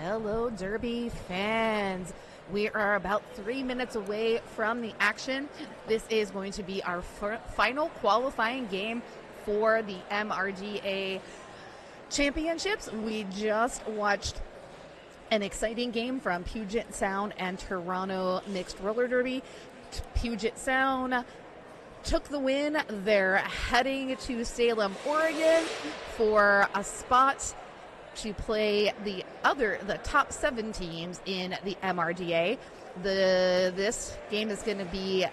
Hello, Derby fans. We are about 3 minutes away from the action. This is going to be our final qualifying game for the MRDA Championships. We just watched an exciting game from Puget Sound and Toronto Mixed Roller Derby. Puget Sound took the win. They're heading to Salem, Oregon for a spot to play the top 7 teams in the MRDA. This game is going to be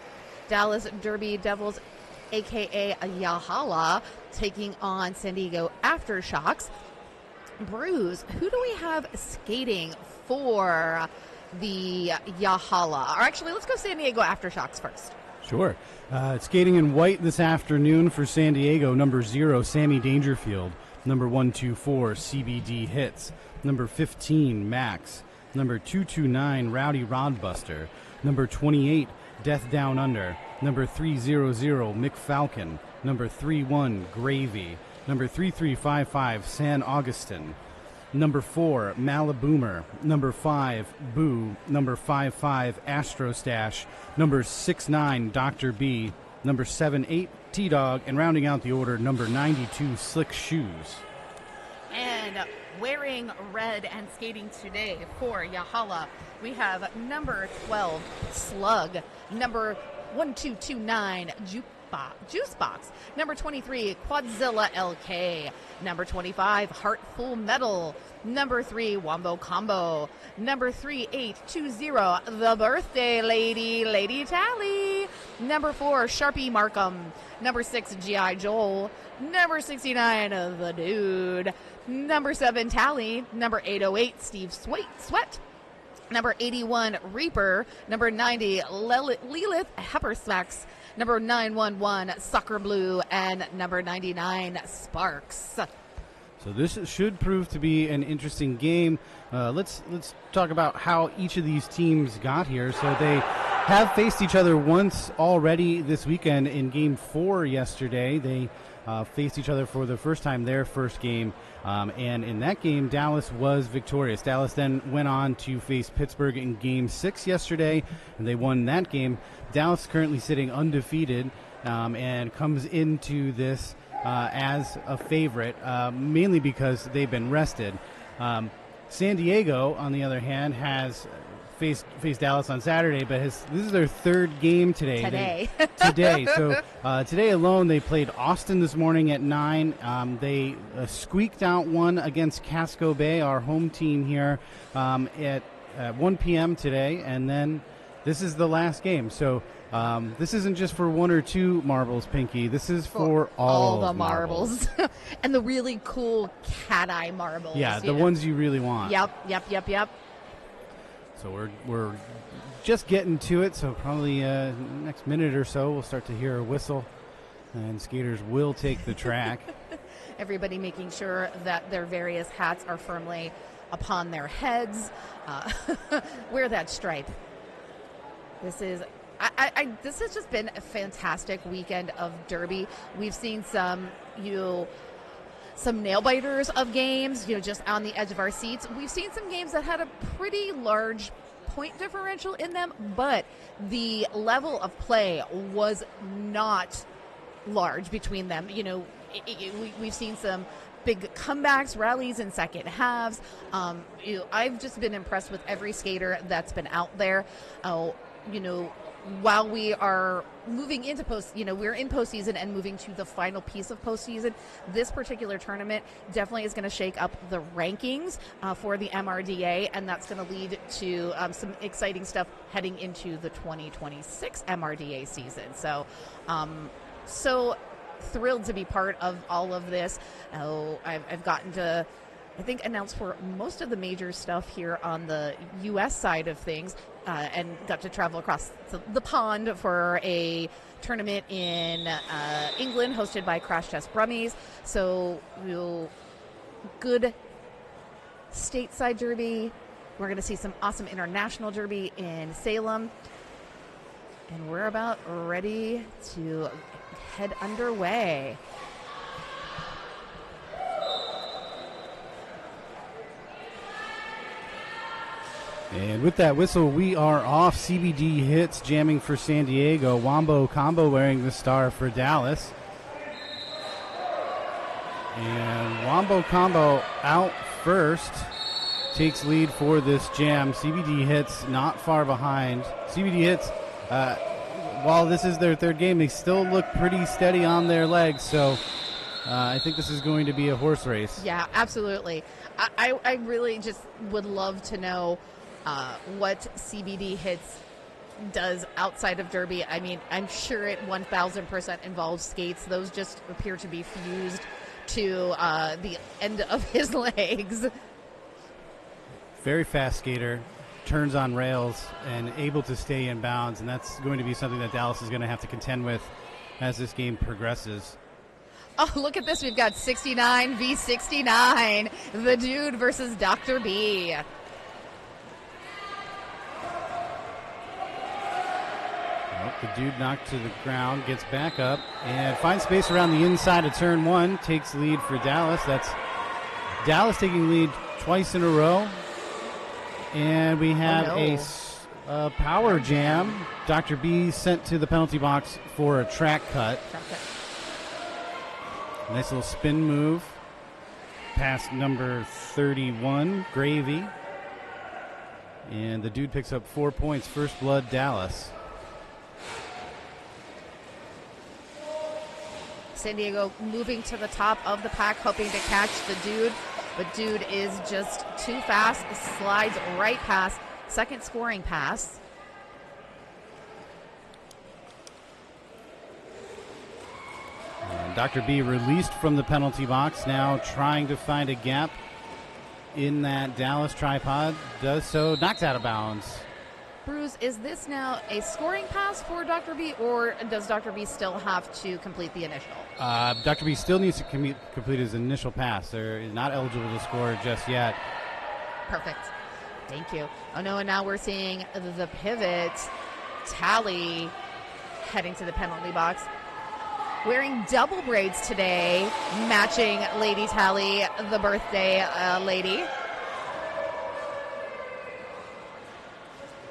Dallas Derby Devils, aka Yahala, taking on San Diego Aftershocks. Bruce, who do we have skating for the Yahala? Or actually, let's go San Diego Aftershocks first. Sure. Skating in white this afternoon for San Diego, number 0, Sammy Dangerfield. Number 124, CBD Hits. Number 15, Max. Number 229, Rowdy Rodbuster. Number 28, Death Down Under. Number 300, Mick Falcon. Number 31, Gravy. Number 3355, San Augustine. Number 4, Malaboomer. Number 5, Boo. Number 55, Astro Stash. Number 69, Dr. B. Number 78, T-Dog. And rounding out the order, number 92, Slick Shoes. And wearing red and skating today for Yahala, we have number 12, Slug. Number 1229, Juicebox. Number 23, Quadzilla LK. Number 25, Heartful Metal. Number 3, Wombo Combo. Number 3820, The Birthday Lady, Lady Tally. Number 4, Sharpie Markham. Number 6, G.I. Joel. Number 69, The Dude. Number 7, Tally. Number 808, Steve Sweat. Number 81, Reaper. Number 90, Lilith Heppersmacks. Number 911, Soccer Blue. And number 99, Sparks. So this should prove to be an interesting game. Let's talk about how each of these teams got here. So they have faced each other once already this weekend in Game 4 yesterday. They faced each other for the first time, their first game. And in that game, Dallas was victorious. Dallas then went on to face Pittsburgh in Game 6 yesterday, and they won that game. Dallas currently sitting undefeated and comes into this as a favorite, mainly because they've been rested. San Diego, on the other hand, has faced Dallas on Saturday, but this is their third game today. So today alone, they played Austin this morning at 9. They squeaked out one against Casco Bay, our home team here, at 1 p.m. today, and then this is the last game. So this isn't just for 1 or 2 marbles, Pinky. This is for all the marbles. And the really cool cat-eye marbles. Yeah, the ones you really want. Yep. So we're just getting to it, so probably next minute or so we'll start to hear a whistle, and skaters will take the track. Everybody making sure that their various hats are firmly upon their heads. Wear that stripe. This has just been a fantastic weekend of Derby. We've seen some nail biters of games, just on the edge of our seats. We've seen some games that had a pretty large point differential in them, but the level of play was not large between them. We've seen some big comebacks, rallies in second halves. I've just been impressed with every skater that's been out there. While we are moving into we're in postseason and moving to the final piece of postseason, this particular tournament definitely is going to shake up the rankings for the MRDA, and that's going to lead to some exciting stuff heading into the 2026 MRDA season. So thrilled to be part of all of this. I've gotten to, I think, announce for most of the major stuff here on the U.S. side of things, and got to travel across the pond for a tournament in England hosted by Crash Test Brummies. So good stateside derby. We're going to see some awesome international derby in Salem. And we're about ready to head underway. And with that whistle, we are off. CBD hits jamming for San Diego. Wombo Combo wearing the star for Dallas. And Wombo Combo out first. Takes lead for this jam. CBD hits not far behind. CBD hits, while this is their third game, they still look pretty steady on their legs. So I think this is going to be a horse race. Yeah, absolutely. I really just would love to know what CBD hits does outside of Derby. I mean, I'm sure it 1,000% involves skates. Those just appear to be fused to the end of his legs. Very fast skater, turns on rails, and able to stay in bounds, and that's going to be something that Dallas is going to have to contend with as this game progresses. Oh, look at this. We've got 69 v 69. The Dude versus Dr. B. The Dude knocked to the ground, gets back up, and finds space around the inside of turn one, takes lead for Dallas. That's Dallas taking lead twice in a row. And we have a power jam. Dr. B sent to the penalty box for a track cut. Nice little spin move. Past number 31, Gravy. And the Dude picks up 4 points. First blood, Dallas. San Diego moving to the top of the pack, hoping to catch the Dude. But Dude is just too fast, slides right past. Second scoring pass. And Dr. B released from the penalty box, now trying to find a gap in that Dallas tripod. Does so, knocked out of bounds. Bruce, is this now a scoring pass for Dr. B, or does Dr. B still have to complete the initial? Dr. B still needs to complete his initial pass. They're not eligible to score just yet. Perfect. Thank you. Oh, no, and now we're seeing the pivot. Tally heading to the penalty box. Wearing double braids today, matching Lady Tally, the birthday lady.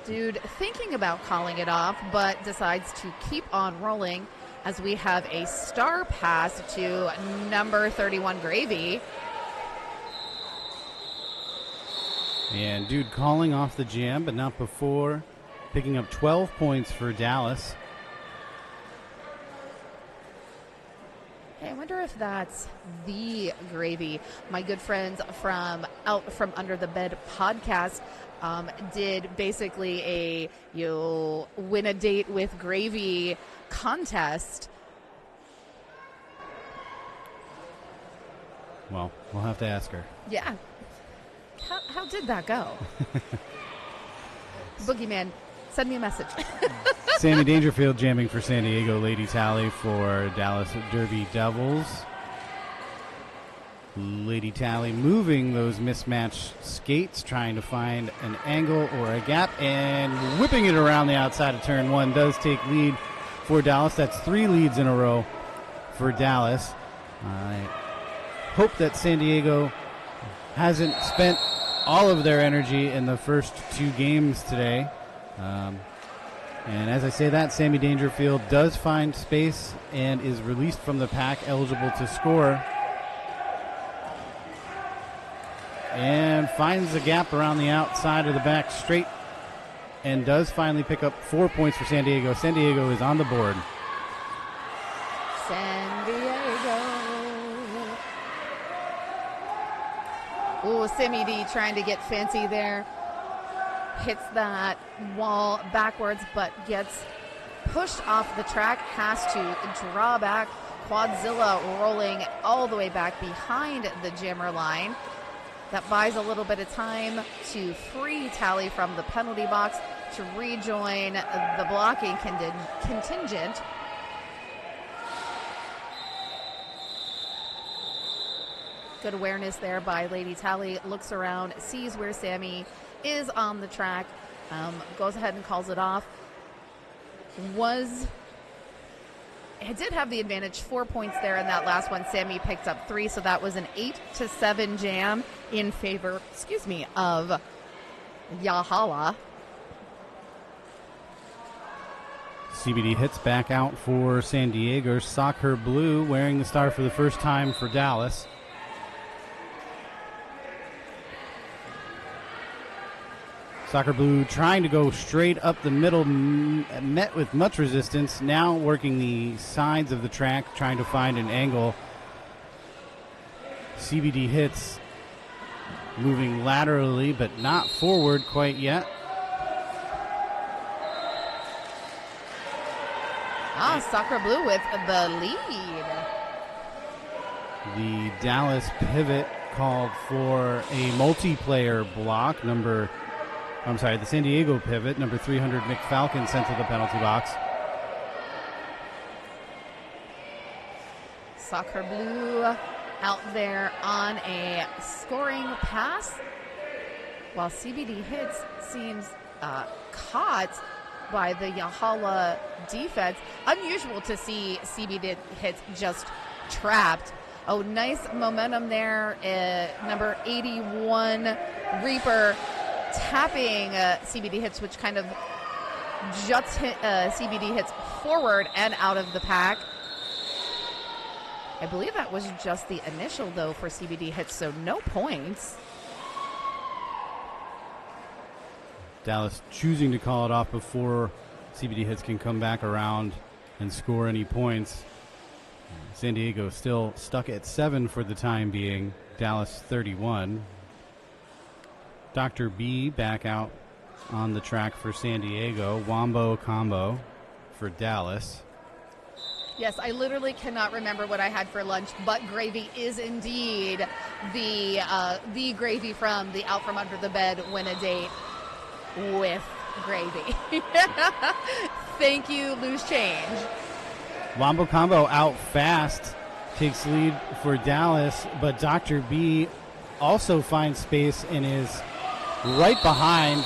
Dude thinking about calling it off, but decides to keep on rolling as we have a star pass to number 31, Gravy. And Dude calling off the jam, but not before, picking up 12 points for Dallas. I wonder if that's the Gravy. My good friends from Out From Under the Bed podcast did basically a win a date with Gravy contest. Well, we'll have to ask her. Yeah. How did that go? Boogeyman, send me a message. Sammy Dangerfield jamming for San Diego. Lady Tally for Dallas Derby Devils. Lady Tally moving those mismatched skates, trying to find an angle or a gap, and whipping it around the outside of turn one. Does take lead for Dallas. That's 3 leads in a row for Dallas. I hope that San Diego hasn't spent all of their energy in the first 2 games today. And as I say that, Sammy Dangerfield does find space and is released from the pack, eligible to score. And finds a gap around the outside of the back straight and does finally pick up 4 points for San Diego. San Diego is on the board. San Diego. Ooh, Sammy D trying to get fancy there. Hits that wall backwards, but gets pushed off the track, has to draw back. Quadzilla rolling all the way back behind the jammer line. That buys a little bit of time to free Tally from the penalty box to rejoin the blocking contingent. Good awareness there by Lady Tally. Looks around, sees where Sammy is on the track, goes ahead and calls it off. It did have the advantage, 4 points there in that last one. Sammy picked up 3, so that was an 8-7 jam in favor, of Yahala. CBD hits back out for San Diego. Soccer Blue wearing the star for the first time for Dallas. Soccer Blue trying to go straight up the middle, met with much resistance. Now working the sides of the track, trying to find an angle. CBD hits moving laterally, but not forward quite yet. Soccer Blue with the lead. The Dallas pivot called for a multiplayer block. The San Diego pivot, number 300, McFalcon, sent to the penalty box. Soccer Blue out there on a scoring pass, while CBD hits seems caught by the Yahala defense. Unusual to see CBD hits just trapped. Oh, nice momentum there. Number 81, Reaper, tapping CBD hits, which kind of juts CBD hits forward and out of the pack. I believe that was just the initial, though, for CBD hits, so no points. Dallas choosing to call it off before CBD hits can come back around and score any points. San Diego still stuck at 7 for the time being. Dallas 31. Dr. B back out on the track for San Diego. Wombo combo for Dallas. Yes, I literally cannot remember what I had for lunch, but gravy is indeed the gravy from the Out From Under the Bed Win a Date with gravy. Thank you, Loose Change. Wombo combo out fast, takes lead for Dallas, but Dr. B also finds space and is right behind.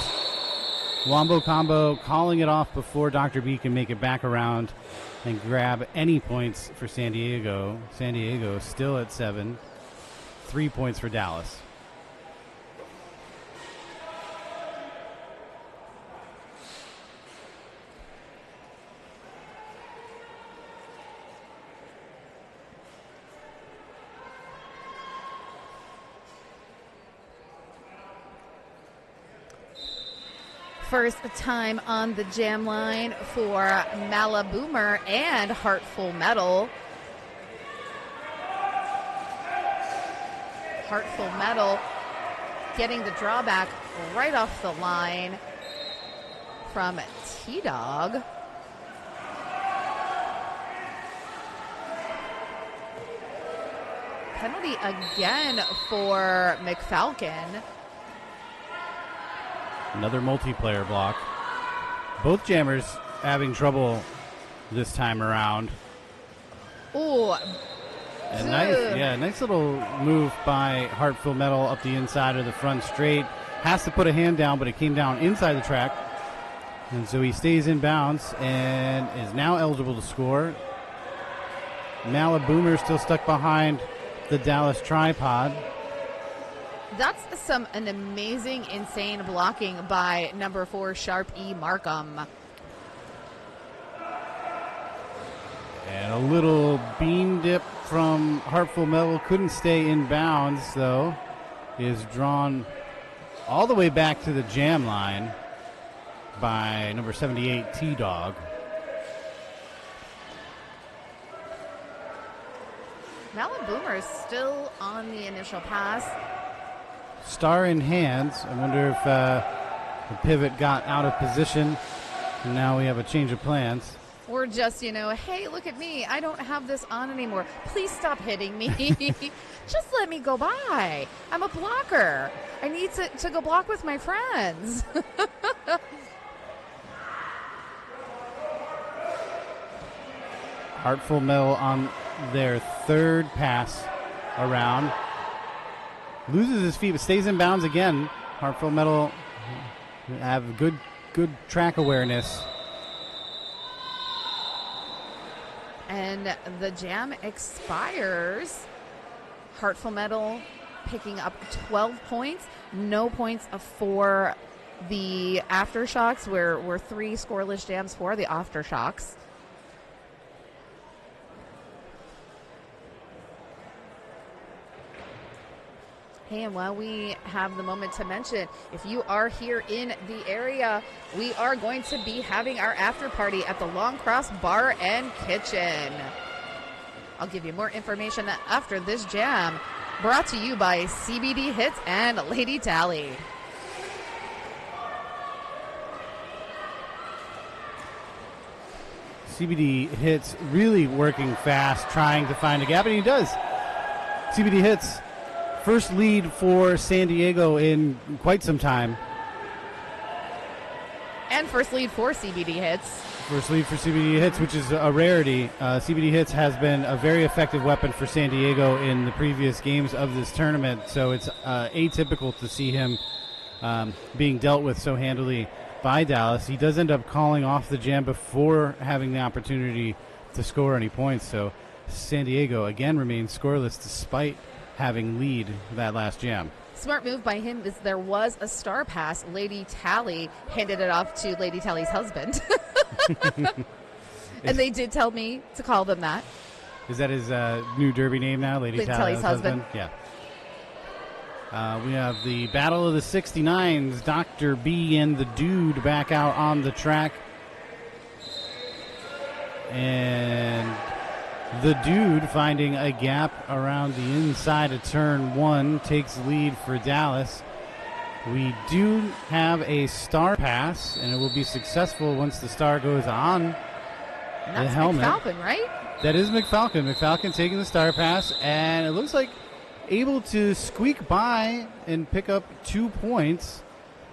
Wombo combo calling it off before Dr. B can make it back around and grab any points for San Diego. San Diego still at 7. 3 points for Dallas. First time on the jam line for Malaboomer and Heartful Metal. Heartful Metal getting the drawback right off the line from T-Dog. Penalty again for McFalcon. Another multiplayer block. Both jammers having trouble this time around. Ooh. Nice little move by Heartful Metal up the inside of the front straight. Has to put a hand down, but it came down inside the track. And so he stays in bounds and is now eligible to score. Malaboomer still stuck behind the Dallas tripod. That's an amazing, insane blocking by number 4, Sharp E. Markham. And a little beam dip from Heartful Metal. Couldn't stay in bounds, though. Is drawn all the way back to the jam line by number 78, T-Dog. Malaboomer is still on the initial pass. Star in hands. I wonder if the pivot got out of position. And now we have a change of plans. Or just, hey, look at me. I don't have this on anymore. Please stop hitting me. Just let me go by. I'm a blocker. I need to go block with my friends. Heartful Metal on their third pass around. Loses his feet, but stays in bounds again. Heartful Metal have good track awareness. And the jam expires. Heartful Metal picking up 12 points. No points for the Aftershocks. We're 3 scoreless jams for the Aftershocks. Hey, and while we have the moment to mention, if you are here in the area, we are going to be having our after party at the Long Cross Bar and Kitchen. I'll give you more information after this jam, brought to you by CBD Hits and Lady Tally. CBD Hits really working fast, trying to find a gap, and he does. CBD Hits, first lead for San Diego in quite some time. And first lead for CBD Hits. First lead for CBD Hits, which is a rarity. CBD Hits has been a very effective weapon for San Diego in the previous games of this tournament, so it's atypical to see him being dealt with so handily by Dallas. He does end up calling off the jam before having the opportunity to score any points, so San Diego again remains scoreless despite having lead that last jam. Smart move by him is there was a star pass. Lady Tally handed it off to Lady Tally's husband. And they did tell me to call them that. Is that his new derby name now, Lady Tally's husband? Yeah. We have the Battle of the 69s, Dr. B and the Dude back out on the track. And the Dude finding a gap around the inside of turn 1 takes lead for Dallas. We do have a star pass, and it will be successful once the star goes on the helmet. That's McFalcon, right? That is McFalcon. McFalcon taking the star pass, and it looks like able to squeak by and pick up 2 points.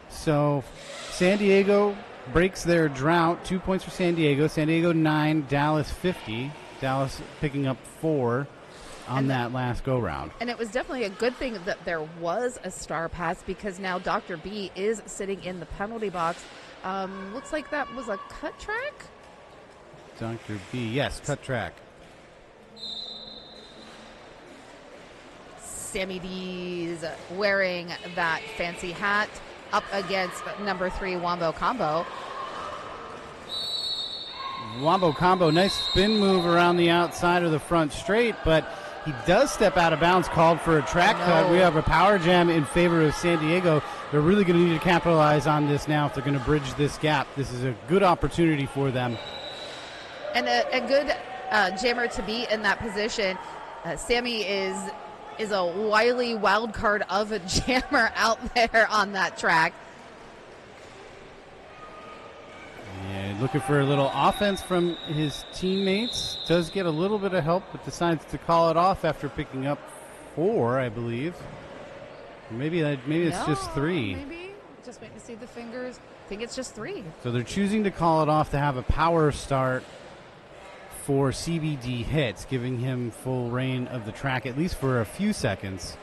So San Diego breaks their drought. 2 points for San Diego. San Diego 9, Dallas 50. Dallas picking up 4 on that last go-round. And it was definitely a good thing that there was a star pass, because now Dr. B is sitting in the penalty box. Looks like that was a cut track? Dr. B, yes, cut track. Sammy D's wearing that fancy hat up against number 3, Wombo Combo. Wombo Combo, nice spin move around the outside of the front straight, but he does step out of bounds, called for a track cut. We have a power jam in favor of San Diego. They're really going to need to capitalize on this now if they're going to bridge this gap. This is a good opportunity for them. And a good jammer to be in that position. Sammy is a wily wild card of a jammer out there on that track. And looking for a little offense from his teammates. Does get a little bit of help, but decides to call it off after picking up 4, I believe. Maybe it's just 3. Maybe. Just waiting to see the fingers. I think it's just 3. So they're choosing to call it off to have a power start for CBD Hits, giving him full reign of the track, at least for a few seconds.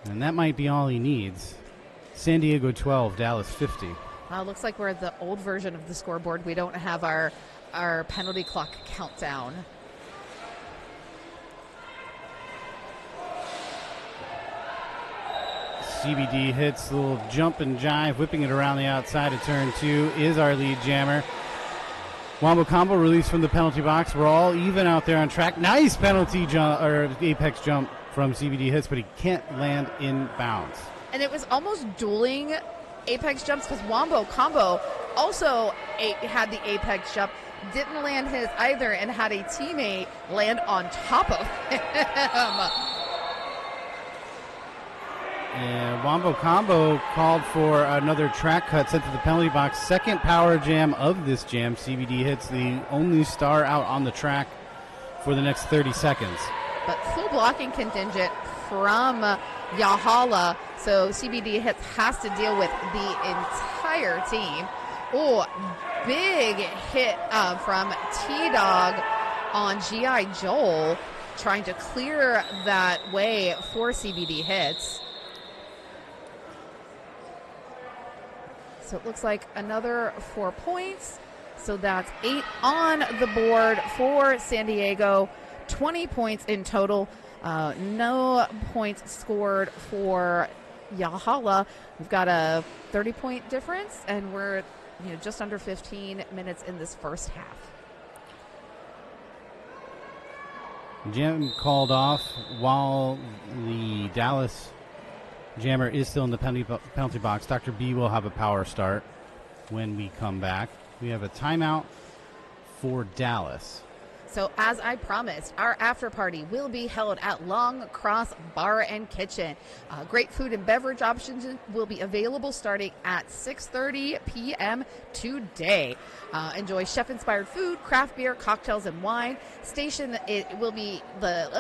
And that might be all he needs. San Diego 12, Dallas 50. Looks like we're at the old version of the scoreboard. We don't have our penalty clock countdown. CBD Hits, a little jump and jive, whipping it around the outside of turn 2 is our lead jammer. Wombo Combo released from the penalty box. We're all even out there on track. Nice penalty jump, or apex jump from CBD Hits, but he can't land in bounds. And it was almost dueling apex jumps, because Wombo Combo also had the apex jump, didn't land his either, and had a teammate land on top of him. And Wombo Combo called for another track cut, sent to the penalty box. Second power jam of this jam. CBD Hits, the only star out on the track for the next 30 seconds. But full blocking contingent from Yahala, so CBD Hits has to deal with the entire team. Oh, big hit from T-Dog on G.I. Joel, trying to clear that way for CBD Hits. So it looks like another 4 points. So that's 8 on the board for San Diego. 20 points in total. No points scored for Yahala. We've got a 30-point difference, and we're just under 15 minutes in this first half. Jam called off while the Dallas jammer is still in the penalty box. Dr. B will have a power start when we come back. We have a timeout for Dallas. So as I promised, our after party will be held at Long Cross Bar and Kitchen. Great food and beverage options will be available starting at 6:30 p.m. today. Enjoy chef-inspired food, craft beer, cocktails, and wine. Station, it will be the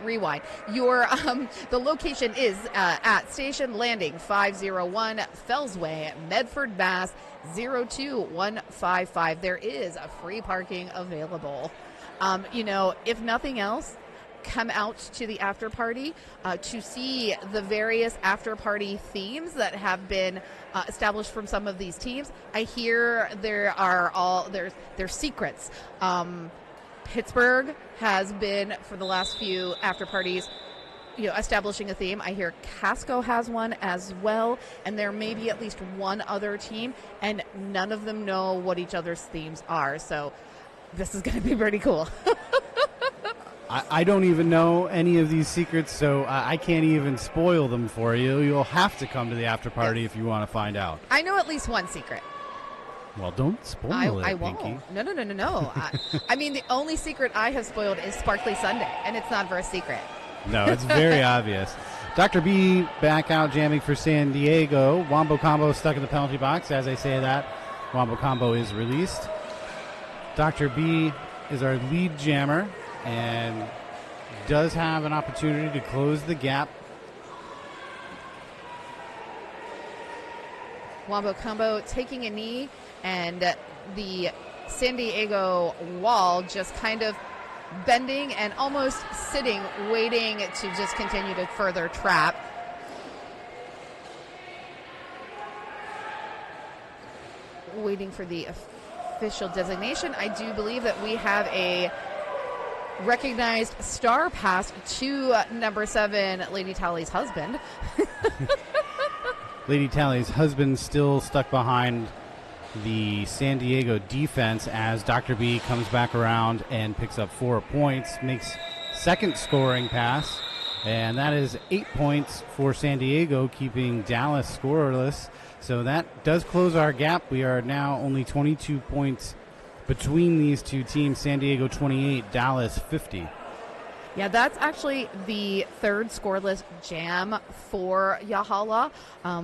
rewind. The location is at Station Landing 501 Fellsway, Medford, Mass. 02155. There is a free parking available. If nothing else, come out to the after party to see the various after party themes that have been established from some of these teams. I hear there's secrets. Pittsburgh has been, for the last few after parties, establishing a theme. I hear Casco has one as well, and there may be at least one other team, and none of them know what each other's themes are. So this is going to be pretty cool. I don't even know any of these secrets, so I can't even spoil them for you. You'll have to come to the after party if you want to find out. I know at least one secret. Well, don't spoil it, I won't. Pinky. No. I mean, the only secret I have spoiled is Sparkly Sunday, and it's not very secret. No, it's very obvious. Dr. B back out jamming for San Diego. Wombo Combo stuck in the penalty box. As I say that, Wombo Combo is released. Dr. B is our lead jammer and does have an opportunity to close the gap. Wombo Combo taking a knee, and the San Diego wall just kind of bending and almost sitting, waiting to just continue to further trap. Waiting for the official designation. I do believe that we have a recognized star pass to number 7, Lady Tally's husband. Lady Tally's husband still stuck behind the San Diego defense as Dr. B comes back around and picks up 4 points, makes second scoring pass, and that is 8 points for San Diego, keeping Dallas scoreless. So that does close our gap. We are now only 22 points between these two teams. San Diego 28, Dallas 50. Yeah, that's actually the third scoreless jam for Yahala,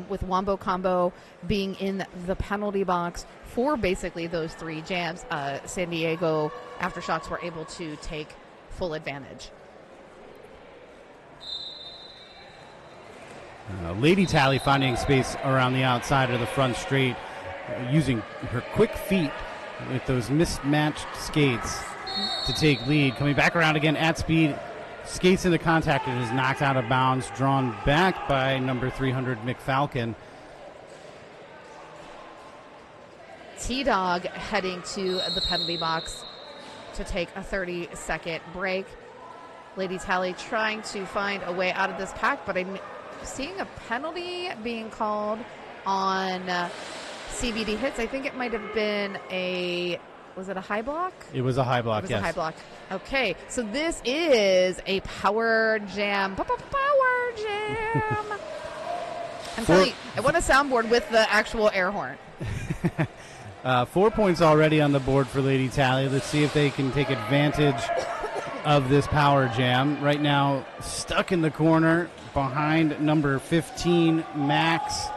with Wombo Combo being in the penalty box for basically those 3 jams. San Diego Aftershocks were able to take full advantage. Lady Tally finding space around the outside of the front straight, using her quick feet with those mismatched skates to take lead. Coming back around again at speed, skates into contact and is knocked out of bounds, drawn back by number 300 McFalcon. T-Dog heading to the penalty box to take a 30-second break. Lady Tally trying to find a way out of this pack, but I'm seeing a penalty being called on CBD hits. I think it might have been was it a high block? It was a high block, yes. A high block. Okay, so this is a power jam. Power jam. I'm telling you, I want a soundboard with the actual air horn. 4 points already on the board for Lady Tally. Let's see if they can take advantage of this power jam. Right now, stuck in the corner behind number 15, Max.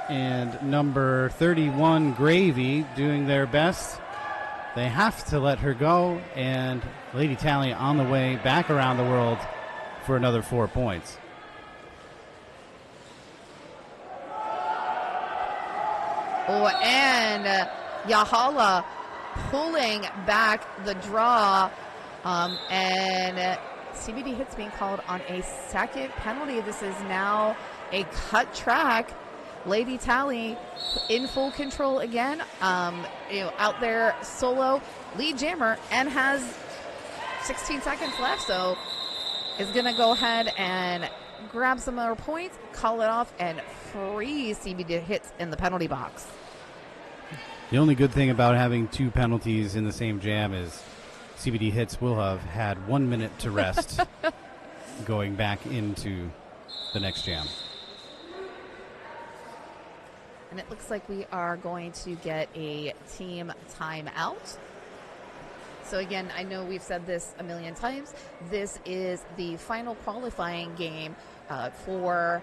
And number 31, Gravy, doing their best. They have to let her go, and Lady Tally on the way back around the world for another 4 points. Oh, and Yahala pulling back the draw, and CBD hits being called on a second penalty. This is now a cut track. Lady Tally in full control again, out there solo, lead jammer, and has 16 seconds left. So is going to go ahead and grab some more points, call it off, and freeze CBD hits in the penalty box. The only good thing about having 2 penalties in the same jam is CBD hits will have had 1 minute to rest going back into the next jam. And it looks like we are going to get a team timeout. So again, I know we've said this a million times. This is the final qualifying game for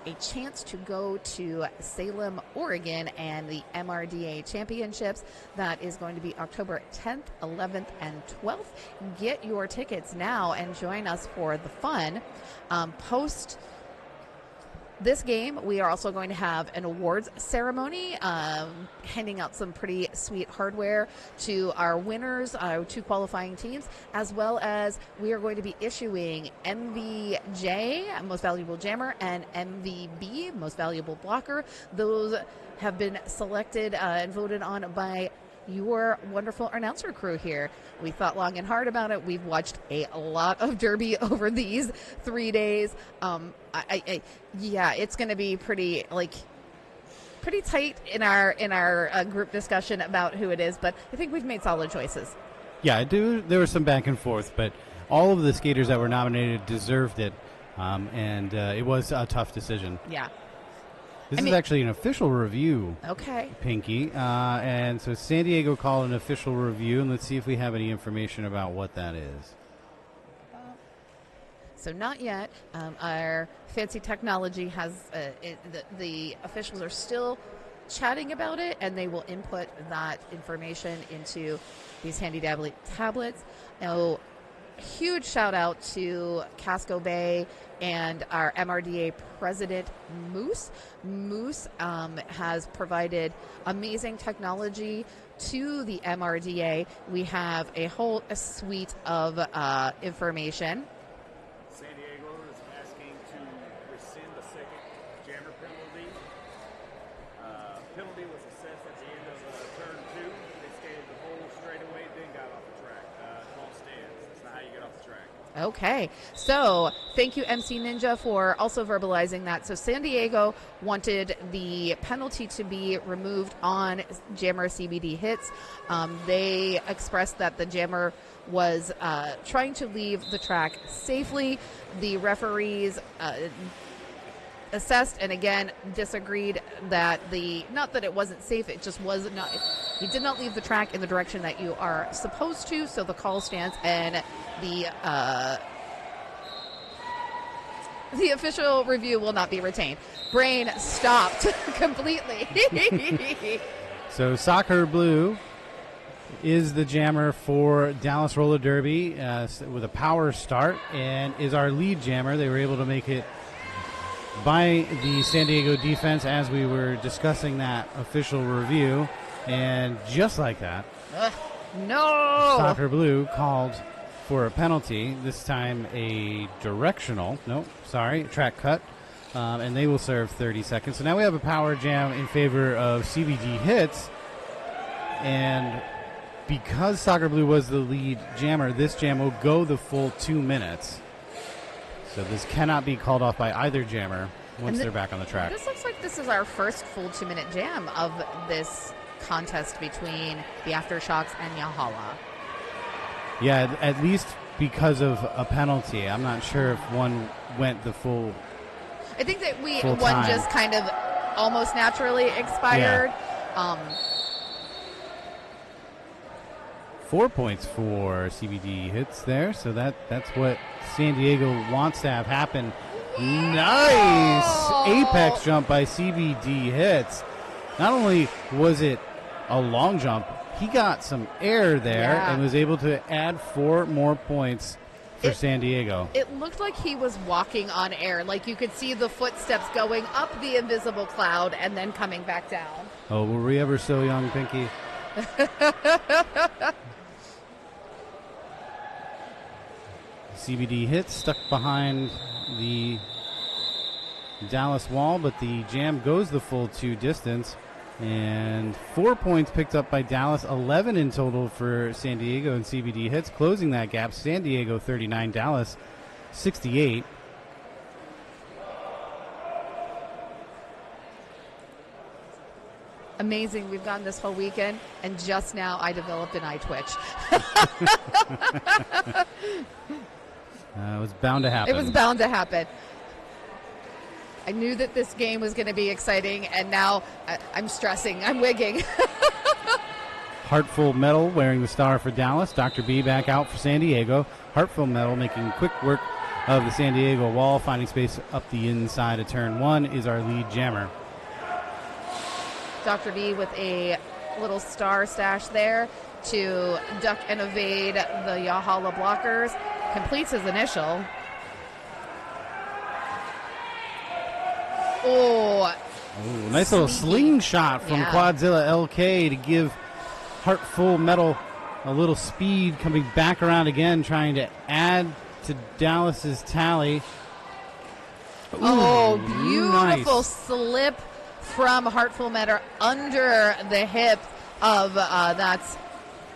a chance to go to Salem, Oregon, and the MRDA Championships. That is going to be October 10th, 11th, and 12th. Get your tickets now and join us for the fun. Post this game, we are also going to have an awards ceremony, handing out some pretty sweet hardware to our winners, our 2 qualifying teams, as well as we are going to be issuing MVJ, Most Valuable Jammer, and MVB, Most Valuable Blocker. Those have been selected and voted on by your wonderful announcer crew here. We thought long and hard about it. We've watched a lot of Derby over these 3 days. Yeah, it's going to be pretty tight in our group discussion about who it is, but I think we've made solid choices. Yeah, there was some back and forth, but all of the skaters that were nominated deserved it, and it was a tough decision. Yeah. This is actually an official review. Okay. Pinky. And so San Diego called an official review, and let's see if we have any information about what that is. So not yet. Our fancy technology has, the officials are still chatting about it, and they will input that information into these handy dandy tablets. Now, huge shout out to Casco Bay and our MRDA president, Moose. Moose has provided amazing technology to the MRDA. We have a whole suite of information. San Diego is asking to rescind the second jammer penalty. Penalty was assessed at the end of turn 2. They skated the whole straightaway, then got off the track. Called stands. That's not how you get off the track. Okay, so thank you, MC Ninja, for also verbalizing that. So San Diego wanted the penalty to be removed on jammer CBD hits. They expressed that the jammer was trying to leave the track safely. The referees assessed and again disagreed that not that it wasn't safe, it just was not. He did not leave the track in the direction that you are supposed to, so the call stands, and the official review will not be retained. Brain stopped completely. So Soccer Blue is the jammer for Dallas Roller Derby with a power start and is our lead jammer. They were able to make it by the San Diego defense as we were discussing that official review. And just like that, no! Soccer Blue called for a penalty, this time a track cut, and they will serve 30 seconds. So now we have a power jam in favor of CBD hits, and because Soccer Blue was the lead jammer, this jam will go the full 2 minutes. So this cannot be called off by either jammer once they're back on the track. This looks like this is our first full 2-minute jam of this contest between the Aftershocks and Yahala. Yeah, at least because of a penalty. I'm not sure if one went the full. I think that full one time. just kind of almost naturally expired. Yeah. 4 points for CBD hits there, so that's what San Diego wants to have happen. Nice apex jump by CBD hits. Not only was it a long jump, he got some air there and was able to add 4 more points for San Diego. It looked like he was walking on air. Like you could see the footsteps going up the invisible cloud and then coming back down. Oh, were we ever so young, Pinky? CBD hits stuck behind the Dallas wall, but the jam goes the full 2 distance. And 4 points picked up by Dallas, 11 in total for San Diego and CBD hits, closing that gap. San Diego 39, Dallas 68. Amazing. We've gone this whole weekend, and just now I developed an eye twitch. It was bound to happen. It was bound to happen. I knew that this game was going to be exciting, and now I'm stressing. I'm wigging. Heartful Metal wearing the star for Dallas. Dr. B back out for San Diego. Heartful Metal making quick work of the San Diego wall, finding space up the inside of turn 1 is our lead jammer. Dr. B with a little star stash there to duck and evade the Yahala blockers. Completes his initial. Oh, ooh, nice little slingshot from Quadzilla LK to give Heartful Metal a little speed, coming back around again, trying to add to Dallas's tally. Ooh, beautiful nice slip from Heartful Metal under the hip of that's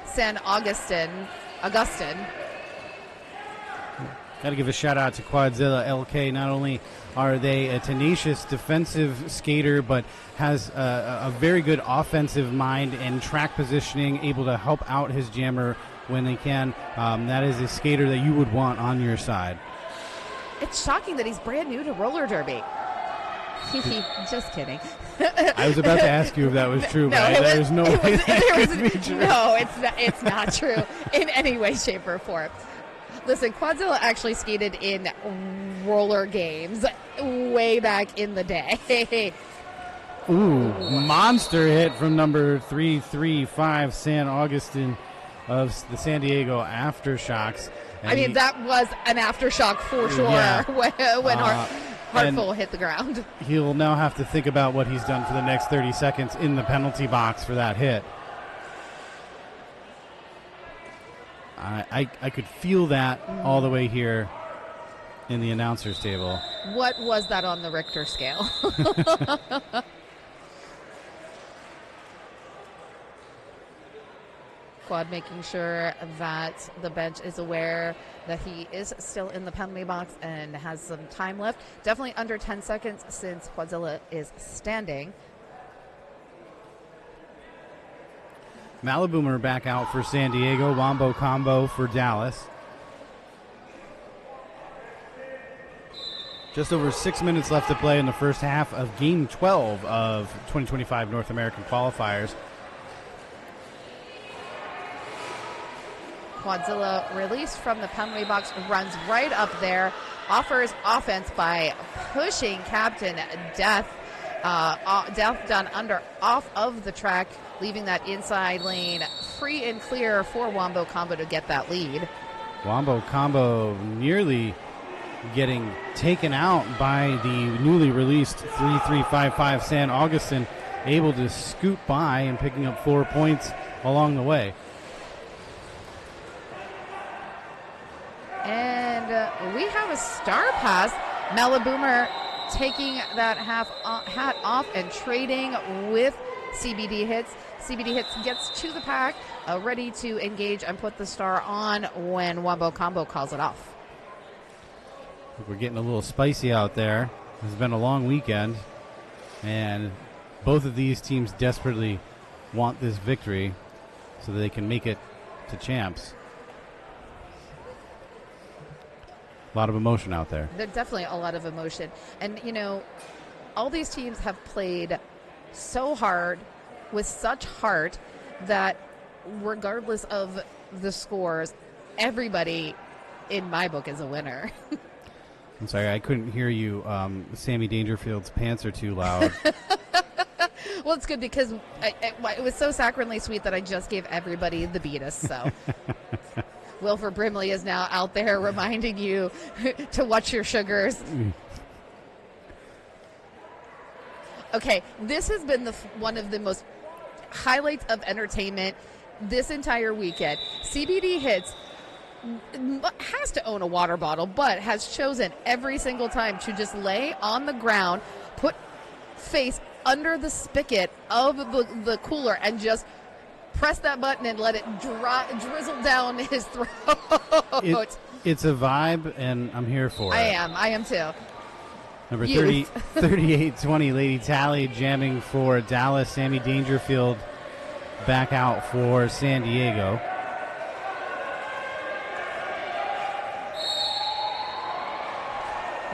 San Augustine. Got to give a shout out to Quadzilla LK. Not only are they a tenacious defensive skater, but has a very good offensive mind and track positioning, able to help out his jammer when they can. That is a skater that you would want your side. It's shocking that he's brand new to roller derby. Just kidding. I was about to ask you if that was true, but there's no way that could be true. No, it's not true in any way, shape, or form. Listen, Quadzilla actually skated in roller games way back in the day. Ooh, monster hit from number 335, San Augustine of the San Diego Aftershocks. And I mean, that was an aftershock for sure when Heartful hit the ground. He'll now have to think about what he's done for the next 30 seconds in the penalty box for that hit. I could feel that all the way here in the announcer's table. What was that on the Richter scale? Quad making sure that the bench is aware that he is still in the penalty box and has some time left. Definitely under 10 seconds since Quadzilla is standing. Maliboomer back out for San Diego. Wombo combo for Dallas. Just over 6 minutes left to play in the first half of Game 12 of 2025 North American Qualifiers. Quadzilla released from the penalty box, runs right up there, offers offense by pushing Captain Death. Death done off of the track, leaving that inside lane free and clear for Wombo Combo to get that lead. Wombo Combo nearly getting taken out by the newly released 3355 San Augustine, able to scoot by and picking up 4 points along the way. And we have a star pass. Maliboomer taking that hat off and trading with CBD Hits. CBD Hits gets to the pack, ready to engage and put the star on when Wombo Combo calls it off. We're getting a little spicy out there. It's been a long weekend, and both of these teams desperately want this victory so that they can make it to champs. A lot of emotion out there. There's definitely a lot of emotion. And, you know, all these teams have played so hard with such heart that regardless of the scores, everybody in my book is a winner. I'm sorry, I couldn't hear you. Sammy Dangerfield's pants are too loud. Well, it's good because it was so saccharinely sweet that I just gave everybody the beatus, so... Wilford Brimley is now out there reminding you to watch your sugars. Okay, this has been one of the most highlights of entertainment this entire weekend. CBD Hits has to own a water bottle, but has chosen every single time to just lay on the ground, put face under the spigot of the cooler, and just press that button and let it drizzle down his throat. It's a vibe, and I'm here for it. I am too. Number 38-20, Lady Tally jamming for Dallas. Sammy Dangerfield back out for San Diego.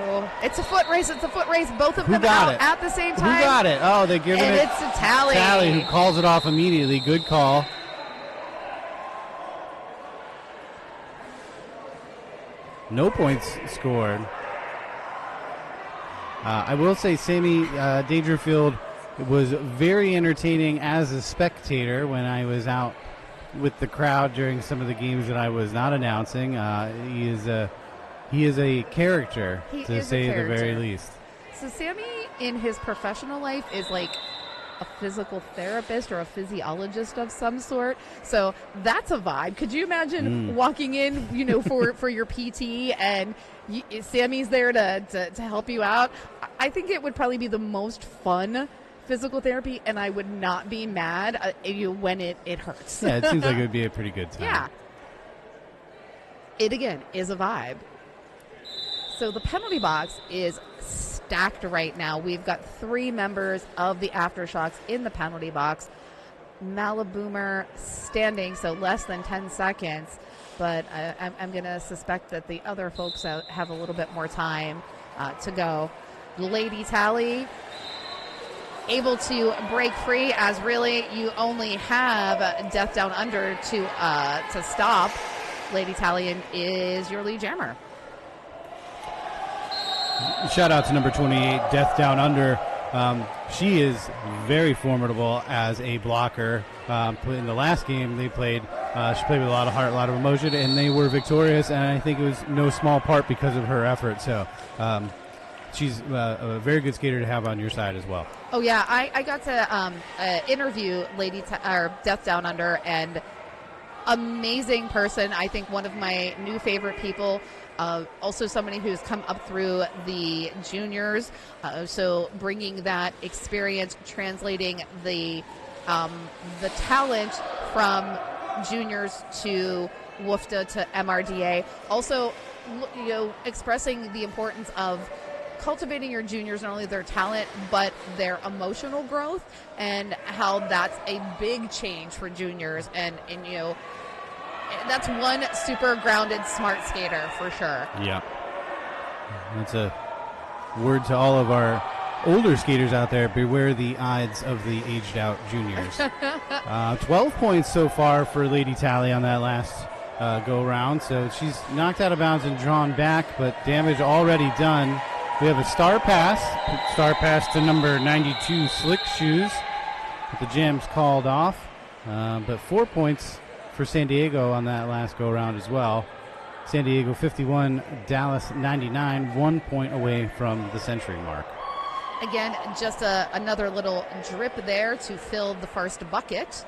Oh, it's a foot race. It's a foot race. Both of them out at the same time. Who got it? Oh, they're giving it. And it's a Tally. Tally, who calls it off immediately. Good call. No points scored. I will say Sammy Dangerfield was very entertaining as a spectator when I was out with the crowd during some of the games that I was not announcing. He is a character, to say the very least. So Sammy, in his professional life, is like a physical therapist or a physiologist of some sort. So that's a vibe. Could you imagine walking in, for your PT and Sammy's there to help you out? I think it would probably be the most fun physical therapy, and I would not be mad when it hurts. Yeah, it seems like it would be a pretty good time. Yeah. It, again, is a vibe. So the penalty box is stacked right now. We've got 3 members of the Aftershocks in the penalty box. Maliboomer standing, so less than 10 seconds. But I'm going to suspect that the other folks have a little bit more time to go. Lady Tally able to break free, as really you only have Death Down Under to stop. Lady Tally is your lead jammer. Shout out to number 28, Death Down Under. She is very formidable as a blocker. In the last game they played, she played with a lot of heart, a lot of emotion, and they were victorious, and I think it was no small part because of her effort. So she's a very good skater to have on your side as well. Oh, yeah. I got to interview Death Down Under, and amazing person. I think one of my new favorite people. Also somebody who's come up through the juniors, so bringing that experience, translating the talent from juniors to WUFTA to MRDA. Also, expressing the importance of cultivating your juniors, not only their talent, but their emotional growth, and how that's a big change for juniors. And that's one super grounded, smart skater for sure. Yeah. That's a word to all of our older skaters out there. Beware the odds of the aged out juniors. 12 points so far for Lady Tally on that last go round. So she's knocked out of bounds and drawn back, but damage already done. We have a star pass to number 92, Slick Shoes. But the jam's called off. But 4 points for San Diego on that last go-round as well. San Diego 51, Dallas 99, 1 point away from the century mark. Again, just another little drip there to fill the first bucket.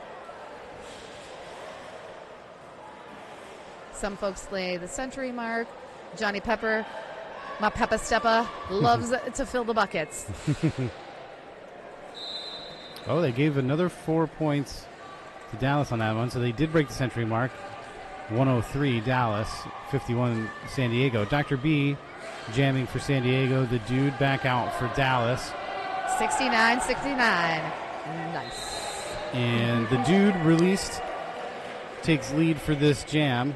Some folks lay the century mark. Johnny Pepper, my Peppa Steppa, loves to fill the buckets. Oh, they gave another 4 points to Dallas on that one, so they did break the century mark. 103 Dallas, 51 San Diego. Dr. B jamming for San Diego. The dude back out for Dallas. 69-69. Nice. And the dude released, takes lead for this jam.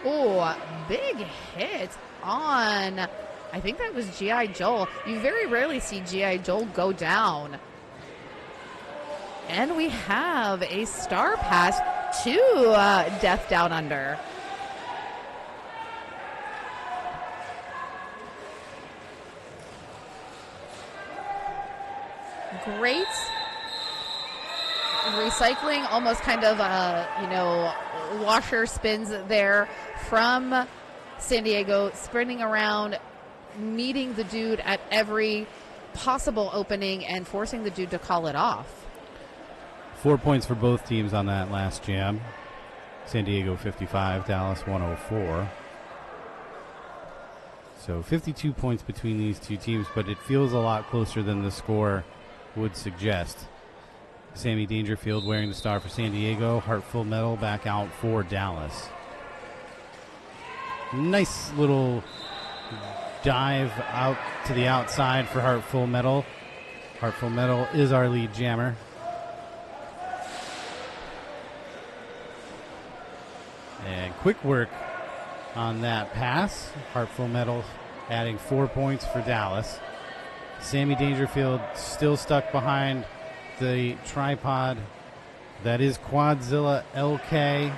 Oh, big hit on, I think that was G.I. Joel. You very rarely see G.I. Joel go down. And we have a star pass to Death Down Under. Great recycling, almost kind of washer spins there from San Diego, sprinting around, meeting the dude at every possible opening and forcing the dude to call it off. 4 points for both teams on that last jam. San Diego 55, Dallas 104. So 52 points between these two teams, but it feels a lot closer than the score would suggest. Sammy Dangerfield wearing the star for San Diego. Heart Full Metal back out for Dallas. Nice little dive out to the outside for Heartful Metal. Heartful Metal is our lead jammer. And quick work on that pass. Heartful Metal adding 4 points for Dallas. Sammy Dangerfield still stuck behind the tripod. That is Quadzilla LK.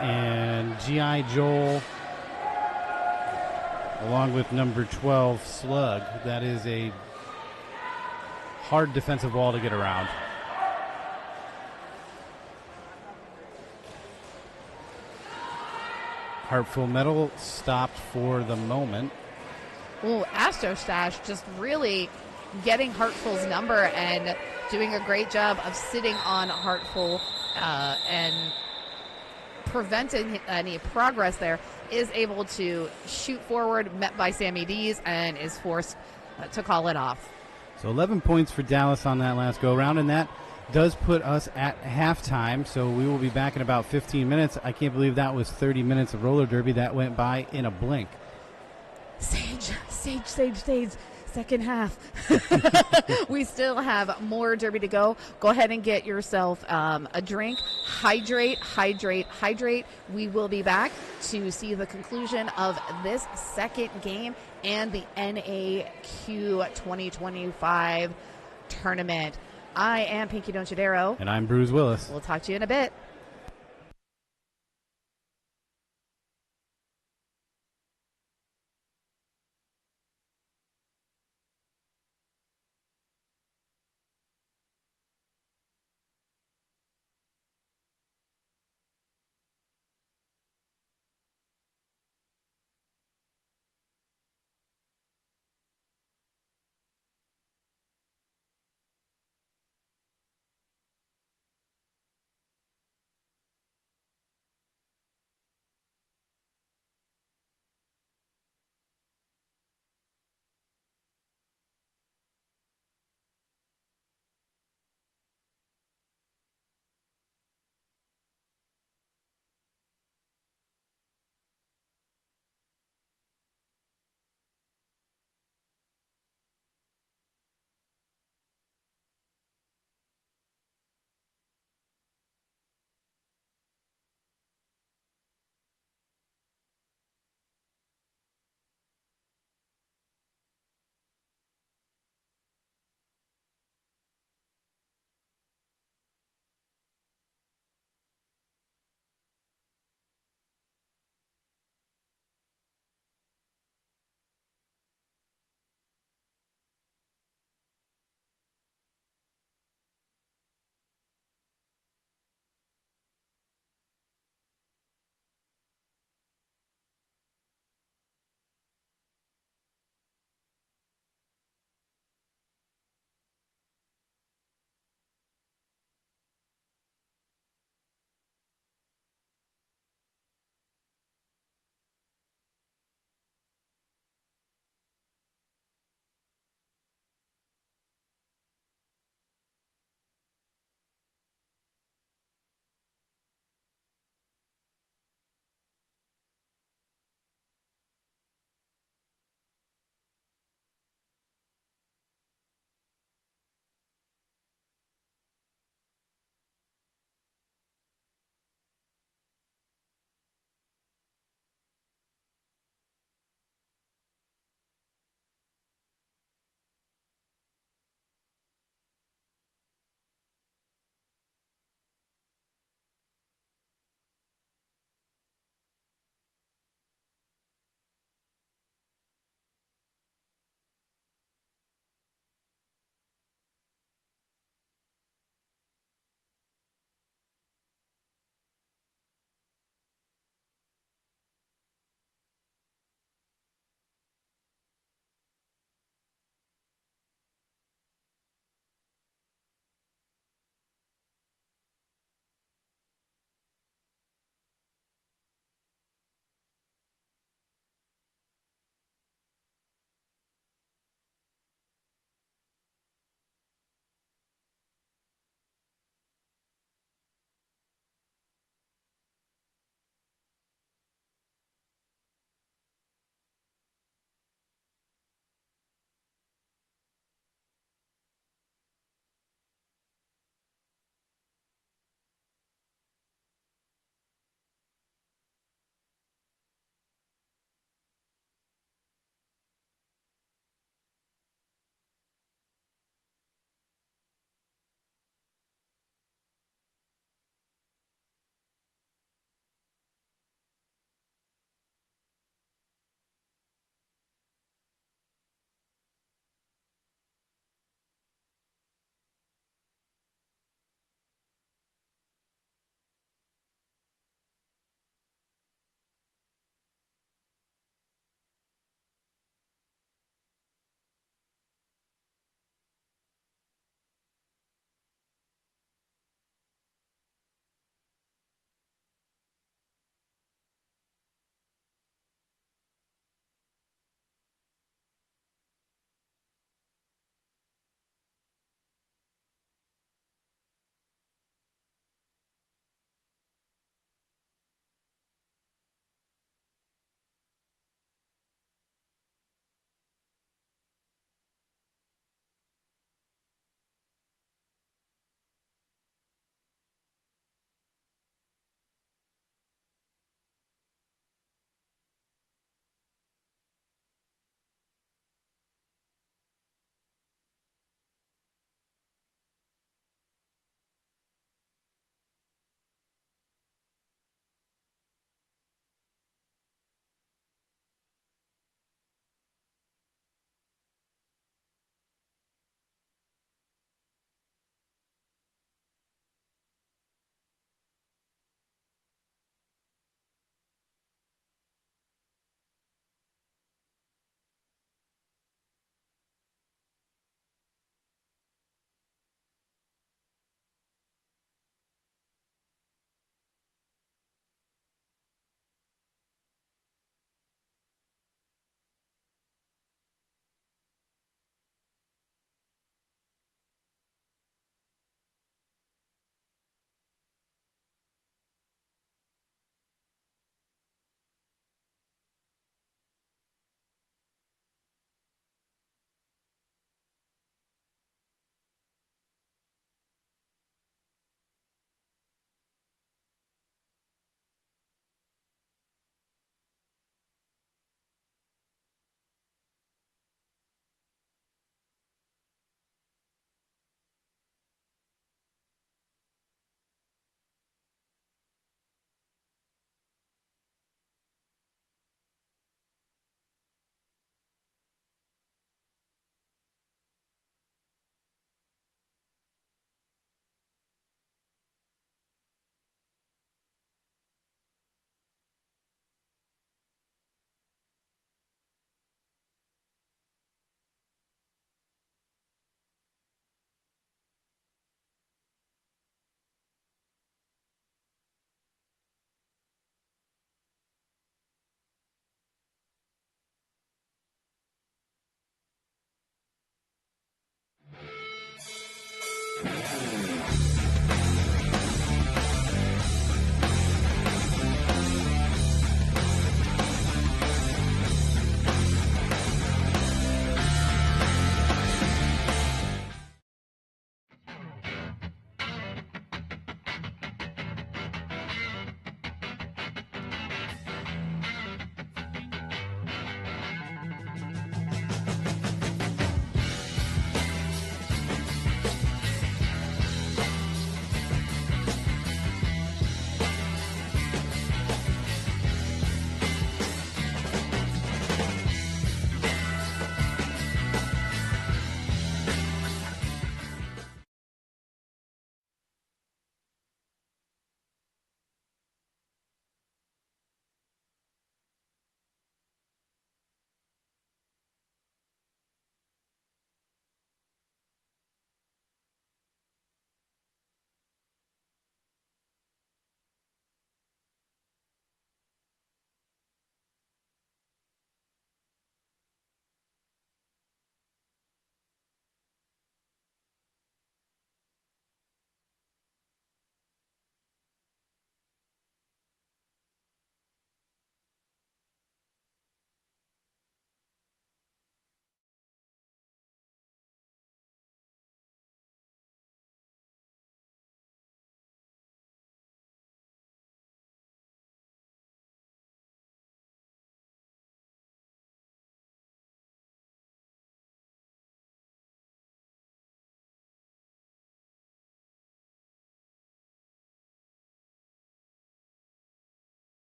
And G.I. Joel, along with number 12, Slug. That is a hard defensive wall to get around. Heartful Metal stopped for the moment. Well, Aftershocks just really getting Heartful's number and doing a great job of sitting on Heartful and preventing any progress there, is able to shoot forward, met by Sammy D's, and is forced to call it off. So 11 points for Dallas on that last go-round, and that does put us at halftime. So we will be back in about 15 minutes. I can't believe that was 30 minutes of roller derby. That went by in a blink. Sage. Second half. We still have more derby to go. Go ahead and get yourself a drink. Hydrate. We will be back to see the conclusion of this second game and the NAQ 2025 tournament. I am Pinky Donchadero. And I'm Bruce Willis. We'll talk to you in a bit.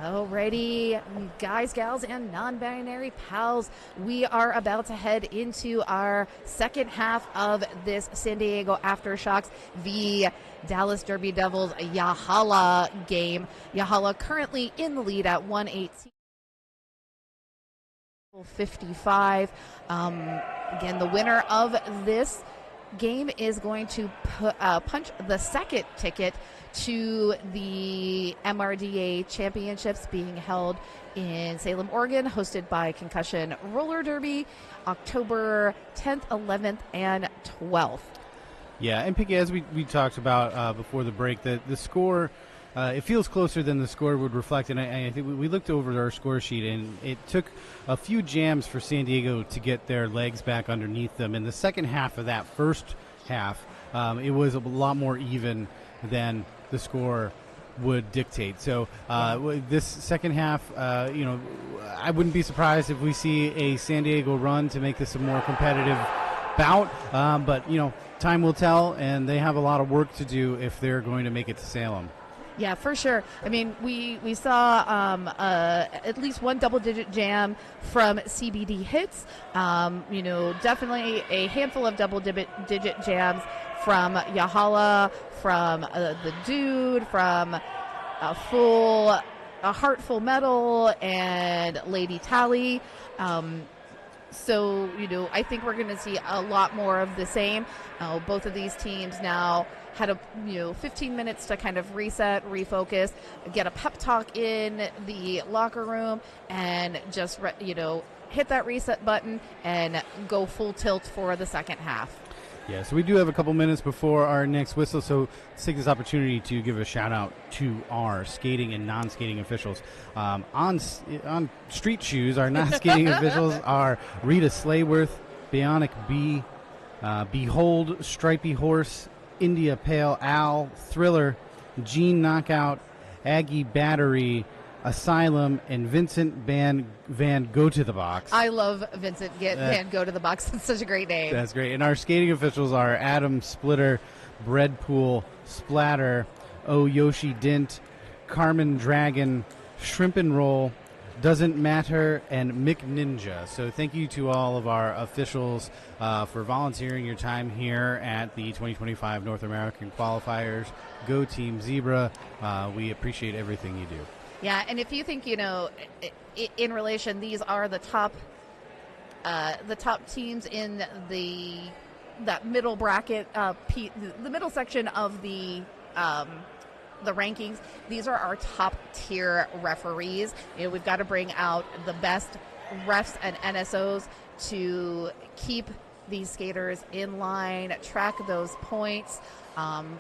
Alrighty, guys, gals, and non-binary pals, we are about to head into our second half of this San Diego Aftershocks v. Dallas Derby Devils Yahala game. Yahala currently in the lead at 118.55. Again, the winner of this game is going to punch the second ticket to the MRDA championships being held in Salem, Oregon, hosted by Concussion Roller Derby, October 10th, 11th, and 12th. Yeah, and Picky, as we talked about before the break, the score, it feels closer than the score would reflect. And I think we looked over our score sheet, and it took a few jams for San Diego to get their legs back underneath them. In the second half of that first half, it was a lot more even than the score would dictate. So this second half, I wouldn't be surprised if we see a San Diego run to make this a more competitive bout. But, time will tell, and they have a lot of work to do if they're going to make it to Salem. Yeah, for sure. I mean, we saw at least one double-digit jam from CBD hits. Definitely a handful of double-digit jams from Yahala, from the Dude, from a Heartful Metal, and Lady Tally. So, I think we're going to see a lot more of the same. Both of these teams now had 15 minutes to kind of reset, refocus, get a pep talk in the locker room, and just, hit that reset button and go full tilt for the second half. Yeah, so we do have a couple minutes before our next whistle, so let's take this opportunity to give a shout-out to our skating and non-skating officials. On street shoes, our non-skating officials are Rita Slayworth, Bionic B, Behold, Stripey Horse, India Pale Al, Thriller, Gene Knockout, Aggie Battery, Asylum, and Vincent Van Go to the Box. I love Vincent Van Go to the Box. That's such a great name. That's great. And our skating officials are Adam Splitter, Breadpool, Splatter, Oh Yoshi Dint, Carmen Dragon, Shrimp and Roll, Doesn't Matter, and Mick Ninja. So thank you to all of our officials for volunteering your time here at the 2025 North American Qualifiers. Go Team Zebra. We appreciate everything you do. Yeah, and if you think, in relation, these are the top teams in that middle bracket, the middle section of the rankings. These are our top tier referees. We've got to bring out the best refs and NSOs to keep these skaters in line, track those points,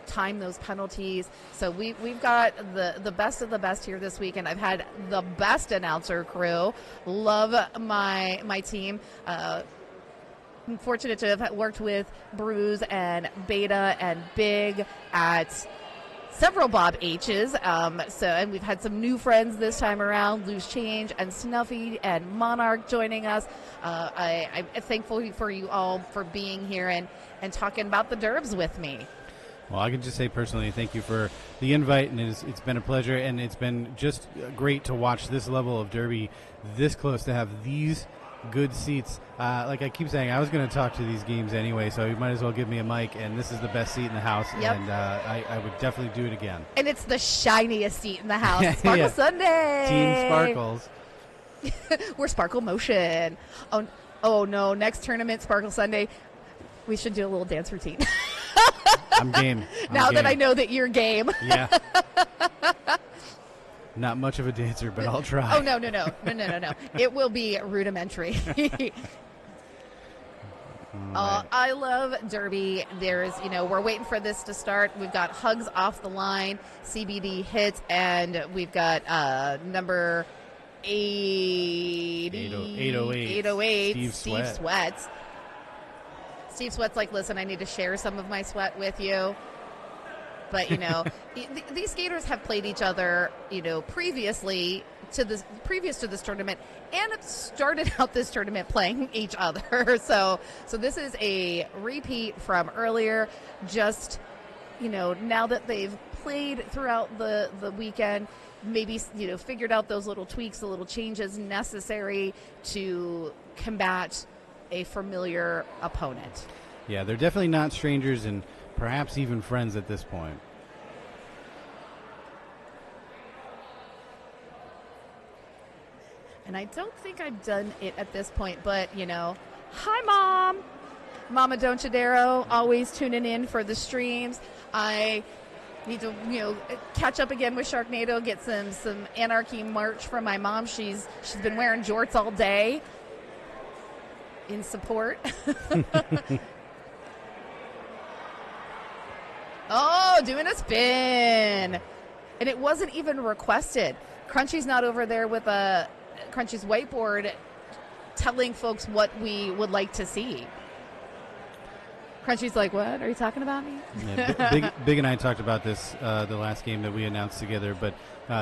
time those penalties. So we've got the best of the best here this week, and I've had the best announcer crew. Love my team. I'm fortunate to have worked with Bruce and Beta and Big at several Bob H's. And we've had some new friends this time around, Loose Change and Snuffy and Monarch joining us. I'm thankful for you all for being here and talking about the Derbs with me. Well, I can just say personally, thank you for the invite, and it's been a pleasure, and it's been just great to watch this level of Derby this close, to have these good seats. Like I keep saying, I was going to talk to these games anyway, so you might as well give me a mic, and this is the best seat in the house. Yep. And I would definitely do it again. And it's the shiniest seat in the house. Sparkle yeah. Sunday. Team Sparkles. We're Sparkle Motion. Oh no, next tournament, Sparkle Sunday, we should do a little dance routine. I'm game. Now that I know that you're game. Yeah. Not much of a dancer, but I'll try. Oh, no. It will be rudimentary. I love Derby. There's, we're waiting for this to start. We've got Hugs Off the Line, CBD hits, and we've got number 808. Steve Sweats. Steve Sweat's like, listen, I need to share some of my sweat with you. But, these skaters have played each other, previous to this tournament, and have started out this tournament playing each other. So this is a repeat from earlier. Just, now that they've played throughout the weekend, maybe, figured out those little tweaks, the little changes necessary to combat a familiar opponent. Yeah, they're definitely not strangers and perhaps even friends at this point. And I don't think I've done it at this point, but, hi, Mom. Mama Donchadero, always tuning in for the streams. I need to, catch up again with Sharknado, get some Anarchy merch from my mom. She's been wearing jorts all day in support. Oh, doing a spin. And it wasn't even requested. Crunchy's not over there with Crunchy's whiteboard telling folks what we would like to see. Crunchy's like, what? Are you talking about me? Yeah, Big and I talked about this the last game that we announced together, but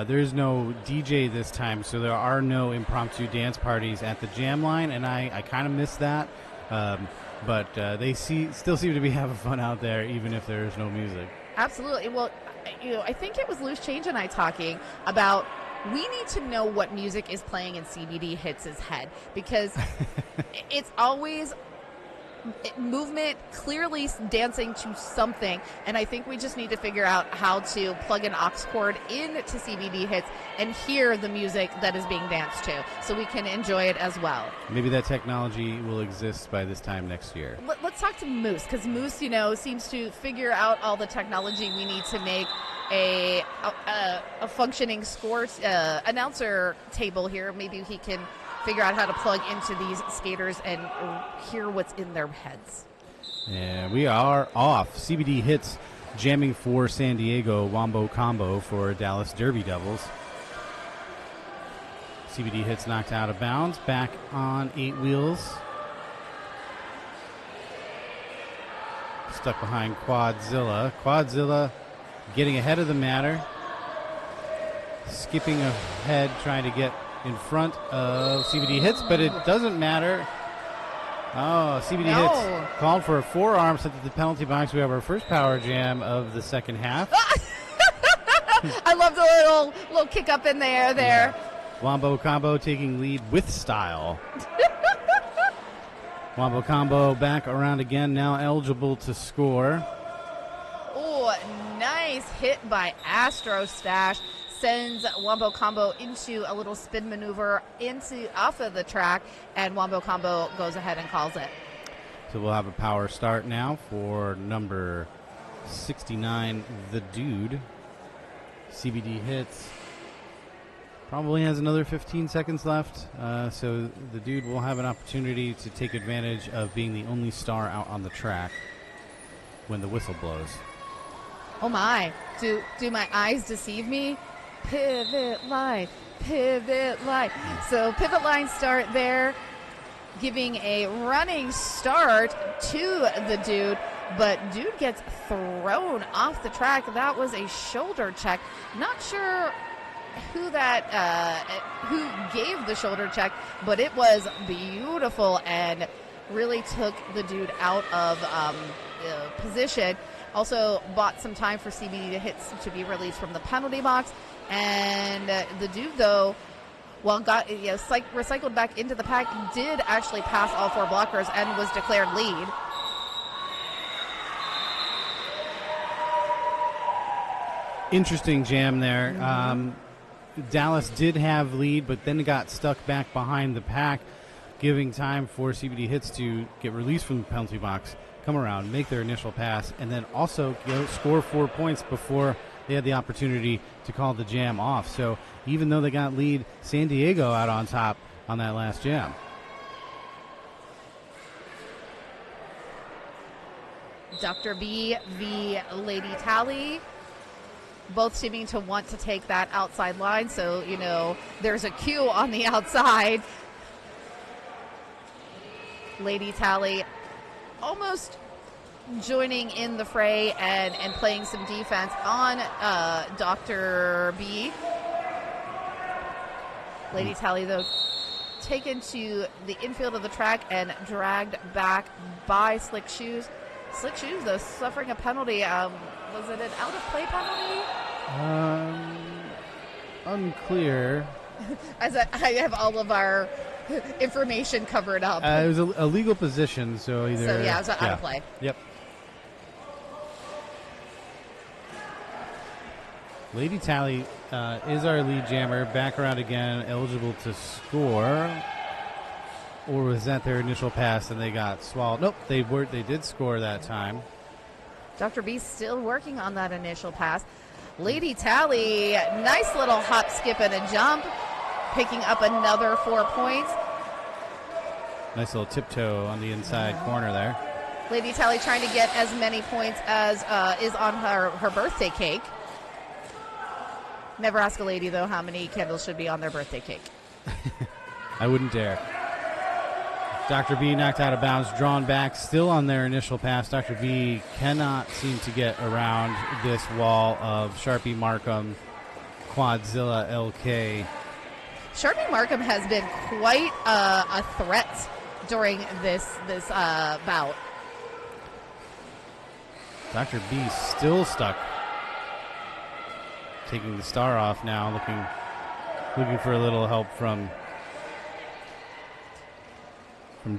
there is no DJ this time, so there are no impromptu dance parties at the jam line, and I kind of miss that. But they still seem to be having fun out there, even if there is no music. Absolutely. Well, I think it was Loose Change and I talking about we need to know what music is playing in CBD Hits' head, because it's always movement, clearly dancing to something, and I think we just need to figure out how to plug an aux cord into CBD Hits and hear the music that is being danced to so we can enjoy it as well. Maybe that technology will exist by this time next year. Let's talk to Moose, because Moose, seems to figure out all the technology we need to make a functioning score announcer table here. Maybe he can figure out how to plug into these skaters and hear what's in their heads. Yeah, we are off. CBD Hits jamming for San Diego, Wombo Combo for Dallas Derby Devils. CBD Hits knocked out of bounds, back on 8 wheels. Stuck behind Quadzilla. Quadzilla getting ahead of the matter. Skipping ahead, trying to get in front of CBD Hits, but it doesn't matter. Oh, CBD Hits called for a forearm, set to the penalty box. We have our first power jam of the second half. I love the little kick up in the air there. Yeah. Wombo Combo taking lead with style. Wombo Combo back around again, now eligible to score. Oh, nice hit by Astro Stash. Sends Wombo Combo into a little spin maneuver off of the track, and Wombo Combo goes ahead and calls it. So we'll have a power start now for number 69, The Dude. CBD Hits probably has another 15 seconds left, so The Dude will have an opportunity to take advantage of being the only star out on the track when the whistle blows. Oh my, do my eyes deceive me? Pivot line, pivot line. So pivot line start there, giving a running start to The Dude, but Dude gets thrown off the track. That was a shoulder check. Not sure who gave the shoulder check, but it was beautiful and really took The Dude out of position. Also bought some time for CBD Hits to be released from the penalty box. And The Dude, though, got recycled back into the pack, did actually pass all 4 blockers and was declared lead. Interesting jam there. Dallas did have lead, but then got stuck back behind the pack, giving time for CBD Hits to get released from the penalty box, come around, make their initial pass, and then also score 4 points before they had the opportunity to call the jam off. So even though they got lead, San Diego out on top on that last jam. Dr. B v. Lady Tally, both seeming to want to take that outside line. So, there's a Q on the outside. Lady Tally almost joining in the fray and playing some defense on Dr. B. Lady Tally, though, taken to the infield of the track and dragged back by Slick Shoes. Slick Shoes, though, suffering a penalty. Was it an out-of-play penalty? unclear. As I have all of our information covered up. It was a legal position, so either. So, yeah, it was out of play. Yep. Lady Tally is our lead jammer. Back around again, eligible to score. Or was that their initial pass and they got swallowed? Nope, they did score that time. Dr. B still working on that initial pass. Lady Tally, nice little hop, skip, and a jump, picking up another 4 points. Nice little tiptoe on the inside corner there. Lady Tally trying to get as many points as is on her birthday cake. Never ask a lady, though, how many candles should be on their birthday cake. I wouldn't dare. Dr. B knocked out of bounds, drawn back, still on their initial pass. Dr. B cannot seem to get around this wall of Sharpie Markham, Quadzilla LK. Sharpie Markham has been quite a threat during this bout. Dr. B still stuck. Taking the star off now, looking for a little help from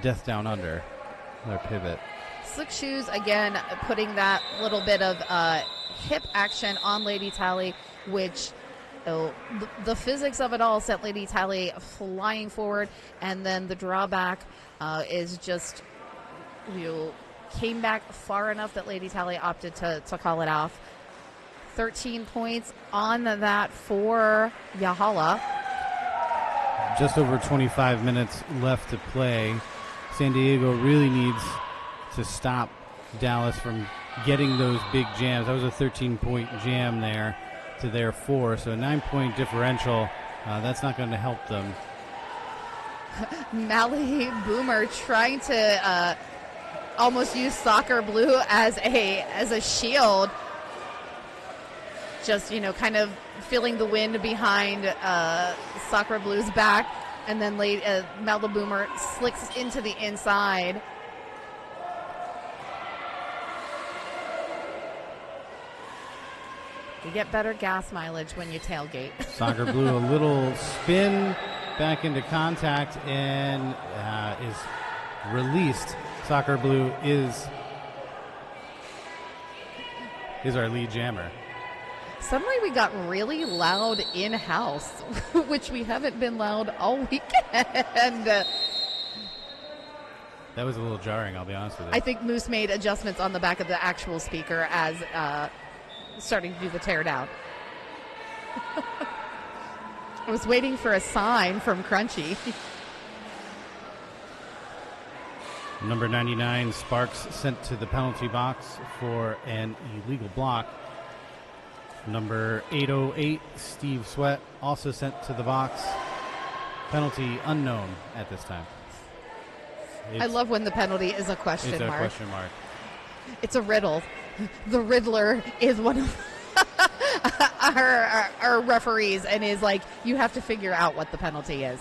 Death Down Under, their pivot. Slick Shoes, again, putting that little bit of hip action on Lady Tally, which the physics of it all sent Lady Tally flying forward, and then the drawback is just, came back far enough that Lady Tally opted to call it off. 13 points on that for Yahala. Just over 25 minutes left to play. San Diego really needs to stop Dallas from getting those big jams. That was a 13-point jam there to their 4, so a 9-point differential. That's not going to help them. Mally Boomer trying to almost use Soccer Blue as a shield. Just, kind of feeling the wind behind Soccer Blue's back. And then Mally Boomer slicks into the inside. You get better gas mileage when you tailgate. Soccer Blue, a little spin back into contact and is released. Soccer Blue is our lead jammer. Suddenly we got really loud in-house, which we haven't been loud all weekend. That was a little jarring, I'll be honest with you. I think Moose made adjustments on the back of the actual speaker as starting to do the teardown. I was waiting for a sign from Crunchy. Number 99, Sparks, sent to the penalty box for an illegal block. Number 808, Steve Sweat, also sent to the box. Penalty unknown at this time. I love when the penalty is a question mark. It's a question mark. It's a riddle. The Riddler is one of our referees and is like, you have to figure out what the penalty is.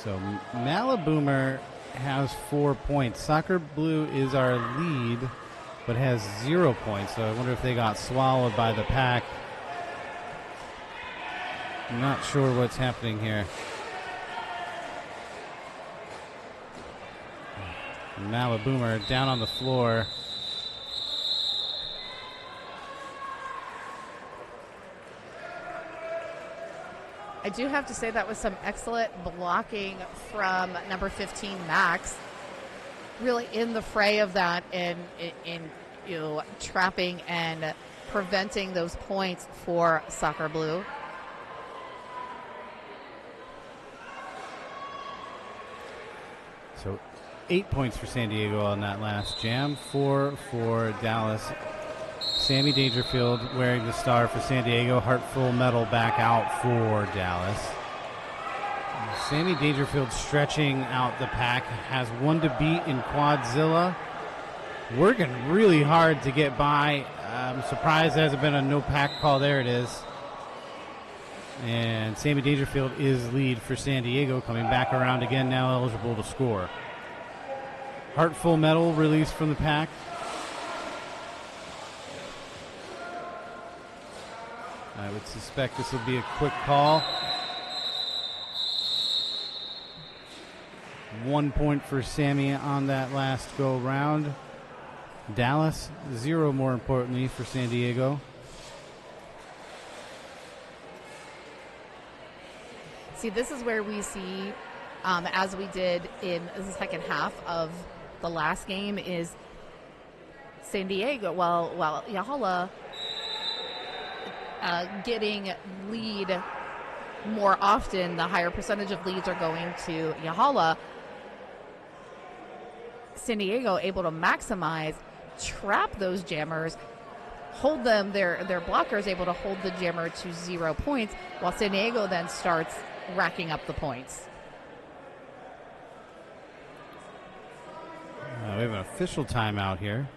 So Malaboomer has 4 points. Soccer Blue is our lead, but has 0 points. So I wonder if they got swallowed by the pack. I'm not sure what's happening here. Malaboomer down on the floor. I do have to say that was some excellent blocking from number 15, Max. Really in the fray of that in trapping and preventing those points for Soccer Blue. So 8 points for San Diego on that last jam, 4 for Dallas. Sammy Dangerfield wearing the star for San Diego, Heartful Metal back out for Dallas. Sammy Dangerfield stretching out the pack, has one to beat in Quadzilla. Working really hard to get by. I'm surprised there hasn't been a no pack call. There it is. And Sammy Dangerfield is lead for San Diego, coming back around again, now eligible to score. Heartful Metal released from the pack. I would suspect this will be a quick call. 1 point for Sammy on that last go round. Dallas, 0 more importantly for San Diego. See, this is where we see, as we did in the second half of the last game, is San Diego, while Yahala getting lead more often, the higher percentage of leads are going to Yahala. San Diego able to maximize, trap those jammers, hold them, their blockers able to hold the jammer to 0 points, while San Diego then starts racking up the points. We have an official timeout here.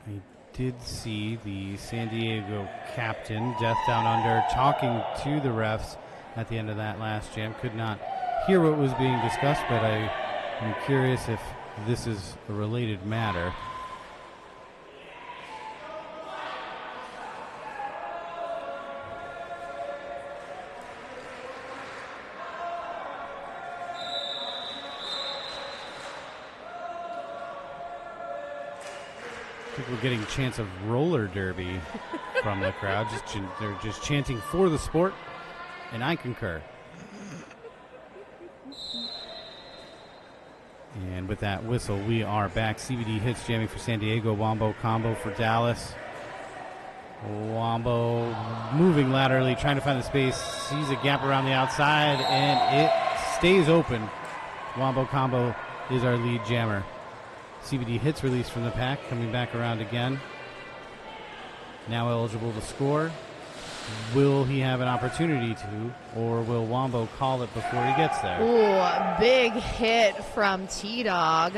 I did see the San Diego captain, Death Down Under, talking to the refs at the end of that last jam. Could not hear what was being discussed, but I'm curious if this is a related matter. I think we're getting chants of roller derby from the crowd. They're just chanting for the sport, and I concur. And with that whistle, we are back. CBD hits jamming for San Diego. Wombo combo for Dallas. Wombo moving laterally, trying to find the space. Sees a gap around the outside, and it stays open. Wombo combo is our lead jammer. CBD hits release from the pack, coming back around again. Now eligible to score. Will he have an opportunity to, or will Wombo call it before he gets there? Ooh, big hit from T-Dog.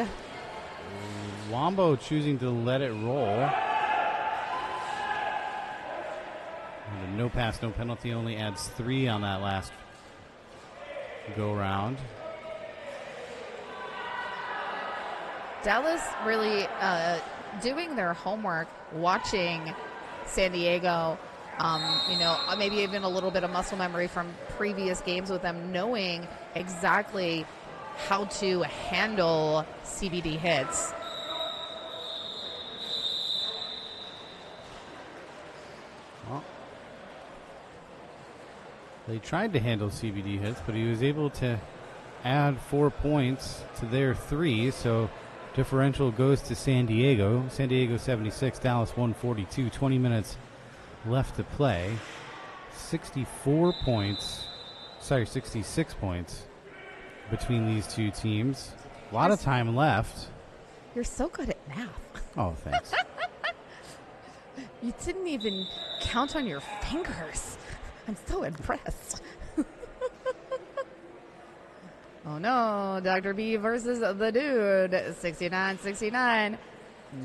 Wombo choosing to let it roll. And no pass, no penalty, only adds 3 on that last go round. Dallas really doing their homework, watching San Diego. Maybe even a little bit of muscle memory from previous games with them, knowing exactly how to handle CBD hits. Well, they tried to handle CBD hits, but he was able to add 4 points to their 3, so differential goes to San Diego. San Diego 76, Dallas 142, 20 minutes left to play. 66 points between these two teams. A lot of time left. You're so good at math. Oh, thanks. You didn't even count on your fingers. I'm so impressed. Oh no, Dr. B versus the dude. 69-69.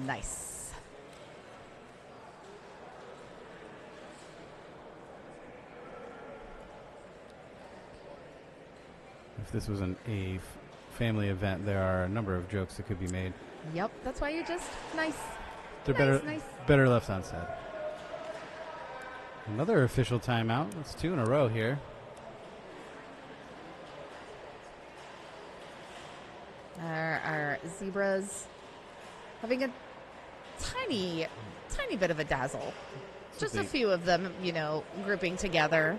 Nice. If this was a family event, there are a number of jokes that could be made. Yep, that's why you're just nice. They're nice. better left unsaid. Another official timeout. That's 2 in a row here. Our zebras having a tiny bit of a dazzle. Just a few of them, grouping together.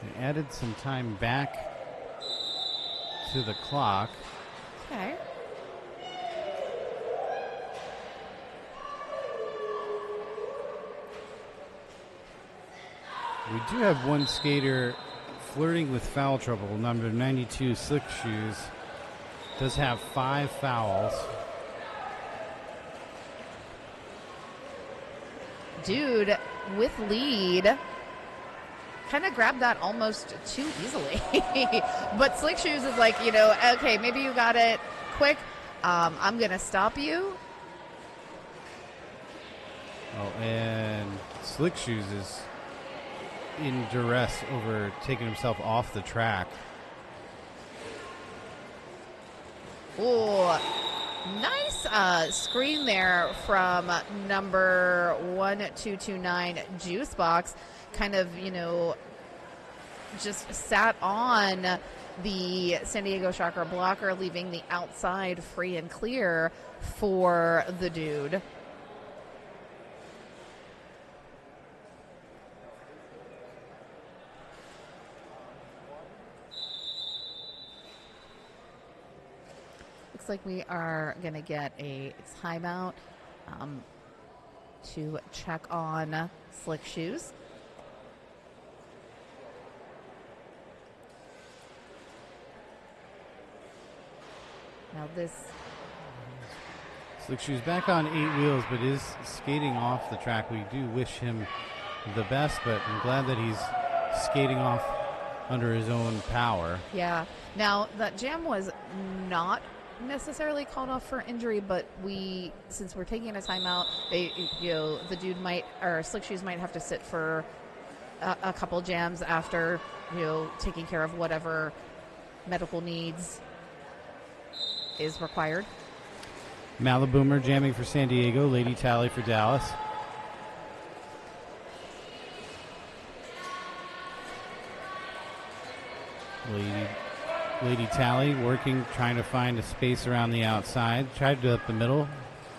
They added some time back to the clock. Okay. We do have one skater flirting with foul trouble. Number 92, Slick Shoes, does have 5 fouls. Dude with lead kind of grabbed that almost too easily. But Slick Shoes is like, okay, maybe you got it quick. I'm going to stop you. Oh, and Slick Shoes is in duress over taking himself off the track. Ooh, Nice screen there from number 1229 Juicebox. Kind of, just sat on the San Diego Shocker blocker, leaving the outside free and clear for the dude. Looks like we are going to get a timeout to check on Slick Shoes. Now this... Slick Shoes back on 8 wheels, but is skating off the track. We do wish him the best, but I'm glad that he's skating off under his own power. Yeah. Now, that jam was not necessarily called off for injury, but since we're taking a timeout, the dude or Slick Shoes might have to sit for a couple jams after, taking care of whatever medical needs is required. Maliboomer jamming for San Diego, Lady Tally for Dallas. Lady Tally working, trying to find a space around the outside. Tried to up the middle,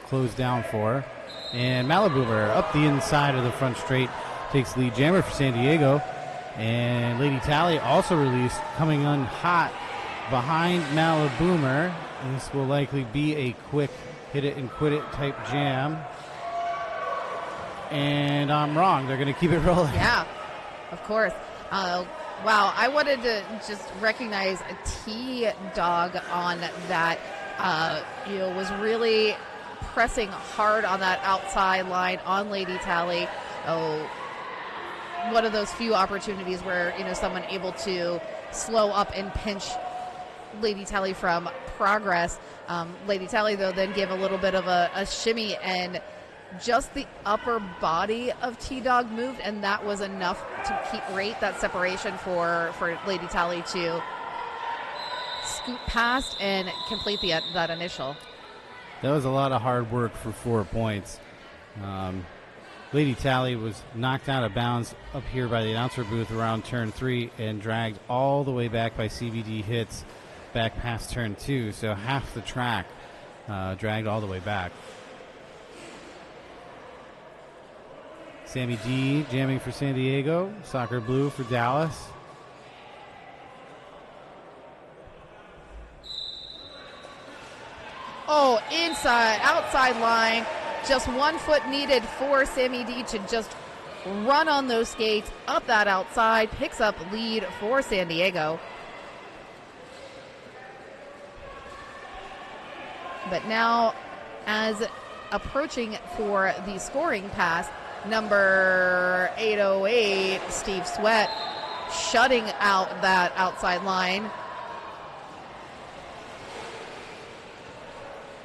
closed down for her. And Maliboomer up the inside of the front straight takes lead jammer for San Diego. And Lady Tally also released, coming on hot behind Maliboomer. And this will likely be a quick hit it and quit it type jam. And I'm wrong. They're going to keep it rolling. Yeah, of course. Wow, I wanted to just recognize a T-Dog on that. Was really pressing hard on that outside line on Lady Tally. One of those few opportunities where, someone able to slow up and pinch Lady Tally from progress. Lady Tally, though, then gave a little bit of a shimmy, and just the upper body of T-Dog moved, and that was enough to rate that separation for Lady Tally to scoot past and complete that initial. That was a lot of hard work for 4 points. Lady Tally was knocked out of bounds up here by the announcer booth around turn 3 and dragged all the way back by CBD hits back past turn 2, so half the track dragged all the way back. Sammy D jamming for San Diego, Soccer Blue for Dallas. Oh, outside line. Just 1 foot needed for Sammy D to just run on those skates up that outside. Picks up lead for San Diego. But now, as approaching for the scoring pass, number 808, Steve Sweat, shutting out that outside line.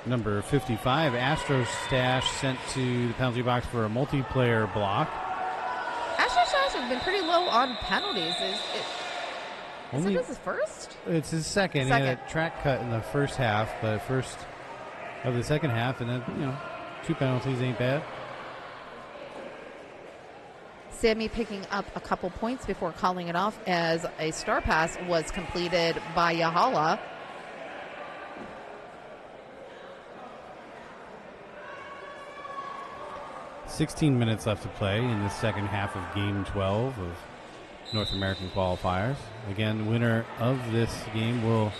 Number 55, Astro Stash, sent to the penalty box for a multiplayer block. Astro Stash has been pretty low on penalties. Is it his first? It's his second. He had a track cut in the first half, but first of the second half, and then, 2 penalties ain't bad. Sammy picking up a couple points before calling it off as a star pass was completed by Yahala. "16 minutes left to play in the second half of Game 12 of North American Qualifiers. Again, the winner of this game will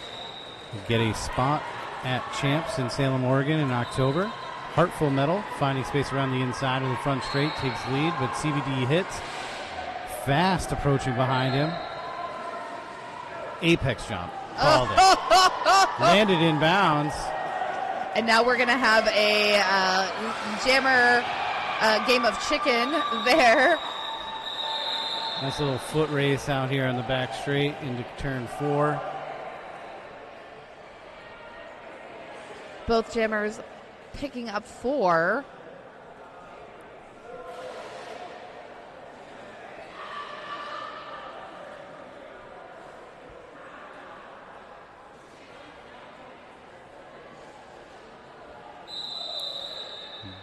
get a spot at Champs in Salem, Oregon in October. Heartful Medal, finding space around the inside of the front straight, takes lead, but CBD hits. Fast approaching behind him. Apex jump. Called it. Landed in bounds. And now we're going to have a jammer game of chicken there. Nice little foot race out here on the back straight into turn 4. Both jammers picking up 4.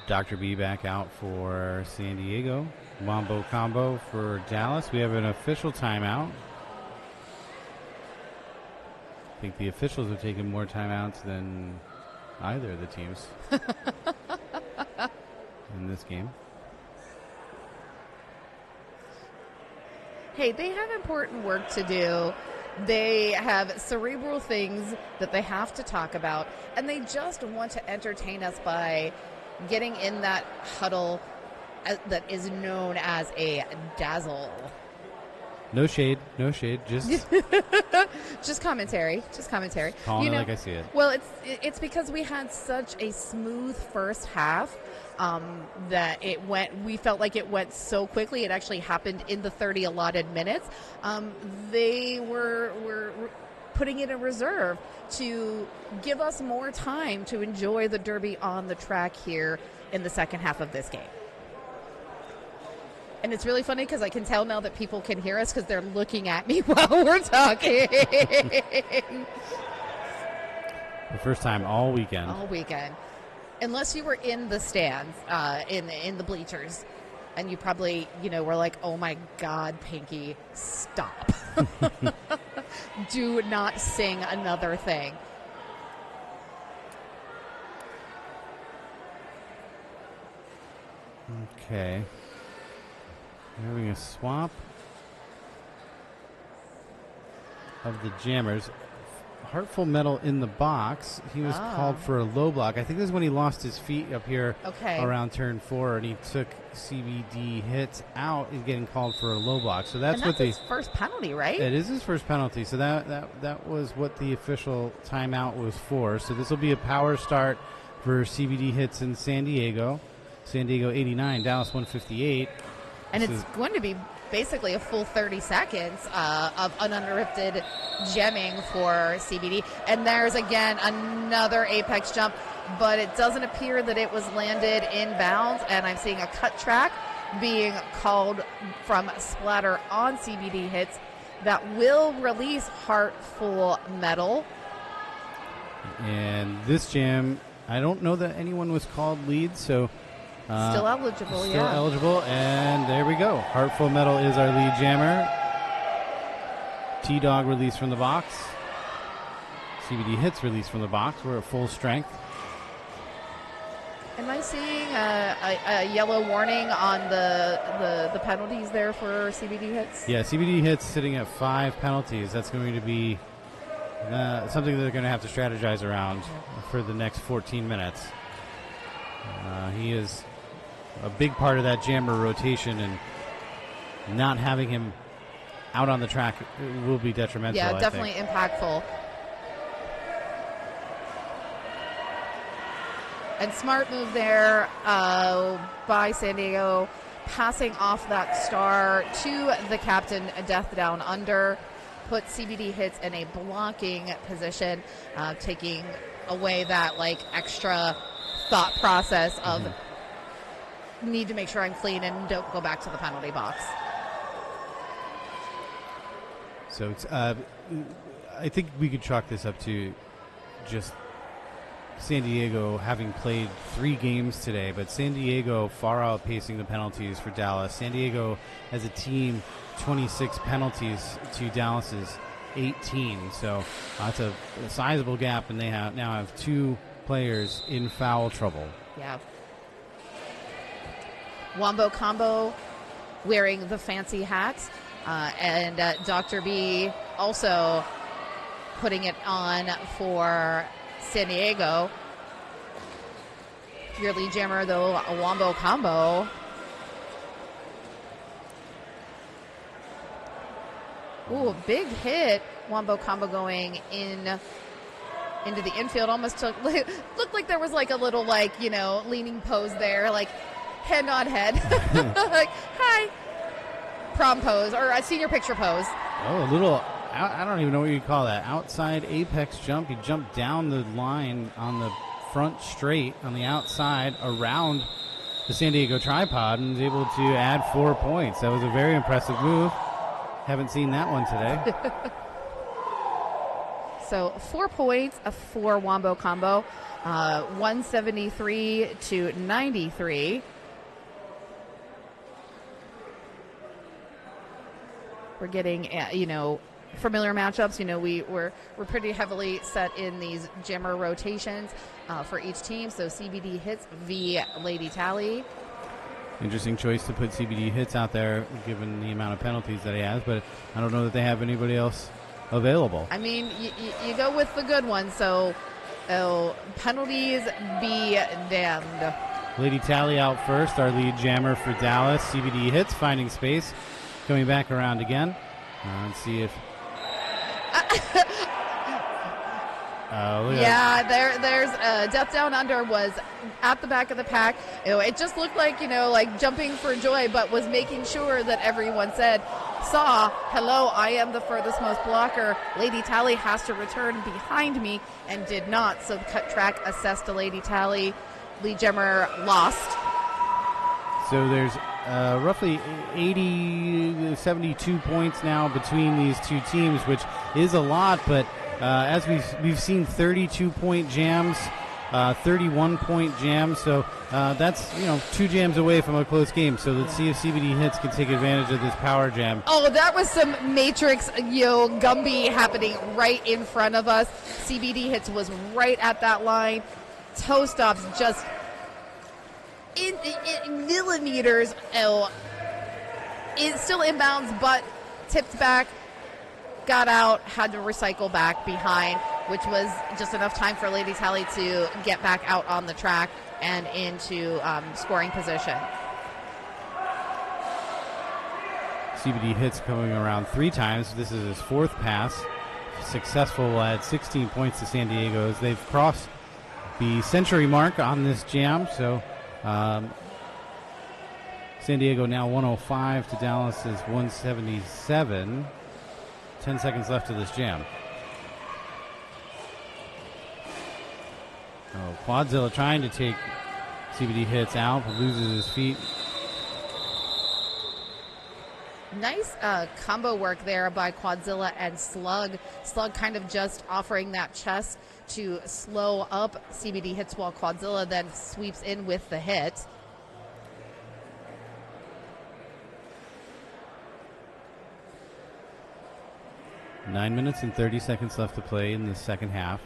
Dr. B back out for San Diego. Wombo combo for Dallas. We have an official timeout. I think the officials have taken more timeouts than either of the teams in this game. Hey, they have important work to do. They have cerebral things that they have to talk about, and they just want to entertain us by getting in that huddle that is known as a dazzle. No shade, just just commentary. calling it like I see it. Well, it's because we had such a smooth first half that we felt like it went so quickly. It actually happened in the 30 allotted minutes. They were putting it in reserve to give us more time to enjoy the Derby on the track here in the second half of this game. And it's really funny because I can tell now that people can hear us because they're looking at me while we're talking. The first time all weekend. All weekend. Unless you were in the stands, in the bleachers, and you probably, were like, oh my God, Pinky, stop. Do not sing another thing. Okay. We're having a swap of the jammers. Heartful Metal in the box. He was called for a low block. I think this is when he lost his feet up here around turn 4, and he took CBD hits out and getting called for a low block. So that's his first penalty, right? It is his first penalty. So that was what the official timeout was for. So this will be a power start for CBD hits in San Diego. San Diego 89, Dallas 158. And it's going to be basically a full 30 seconds of uninterrupted gemming for CBD. And there's, again, another apex jump, but it doesn't appear that it was landed inbounds. And I'm seeing a cut track being called from splatter on CBD hits that will release Heartful Metal. And this jam, I don't know that anyone was called lead, so... still eligible, Still eligible, and there we go. Heartful Metal is our lead jammer. T-Dog released from the box. CBD hits released from the box. We're at full strength. Am I seeing a yellow warning on the penalties there for CBD hits? Yeah, CBD hits sitting at 5 penalties. That's going to be something they're going to have to strategize around for the next 14 minutes. He is a big part of that jammer rotation, and not having him out on the track will be detrimental. Yeah, definitely impactful. And smart move there by San Diego, passing off that star to the captain, Death Down Under, put CBD hits in a blocking position, taking away that extra thought process of need to make sure I'm clean and don't go back to the penalty box. So it's, I think we could chalk this up to just San Diego having played 3 games today, but San Diego far outpacing the penalties for Dallas. San Diego as a team, 26 penalties to Dallas's 18. So that's a sizable gap, and they now have 2 players in foul trouble. Yeah. Wombo combo wearing the fancy hats, and Dr. B also putting it on for San Diego. Your lead jammer, though, a Wombo combo. Ooh, big hit. Wombo combo going into the infield. Almost looked like there was a little leaning pose there, head on head. Hi. Prom pose or a senior picture pose. Oh, a little, I don't even know what you call that. Outside apex jump. He jumped down the line on the front straight on the outside around the San Diego tripod and was able to add 4 points. That was a very impressive move. Haven't seen that one today. So 4 points for Wombo Combo, 173 to 93. We're getting, familiar matchups. We're pretty heavily set in these jammer rotations for each team. So CBD Hits v. Lady Tally. Interesting choice to put CBD Hits out there, given the amount of penalties that he has. But I don't know that they have anybody else available. I mean, you go with the good one. So penalties be damned. Lady Tally out first, our lead jammer for Dallas. CBD Hits finding space, coming back around again. Let's see if. There's Death Down Under was at the back of the pack. It just looked like, like jumping for joy, but was making sure that everyone saw, hello, I am the furthest most blocker. Lady Tally has to return behind me, and did not. So the cut track assessed to Lady Tally. Lead jammer lost. So there's roughly 72 points now between these two teams, which is a lot, but as we've seen 32-point jams, 31-point jams, so that's 2 jams away from a close game. So let's see if CBD Hits can take advantage of this power jam. Oh, that was some Matrix Gumby happening right in front of us. CBD Hits was right at that line. Toe stops just in millimeters. It's still inbounds, but tipped back, got out, had to recycle back behind, which was just enough time for Lady Tally to get back out on the track and into scoring position. CBD Hits coming around 3 times. This is his 4th pass. Successful at 16 points to San Diego's. They've crossed the century mark on this jam, so San Diego now 105 to Dallas's 177. 10 seconds left of this jam. Quadzilla trying to take CBD Hits out, but loses his feet. Nice combo work there by Quadzilla and Slug. Slug kind of just offering that chest to slow up CBD Hits, while Quadzilla then sweeps in with the hit. Nine minutes and 30 seconds left to play in the second half.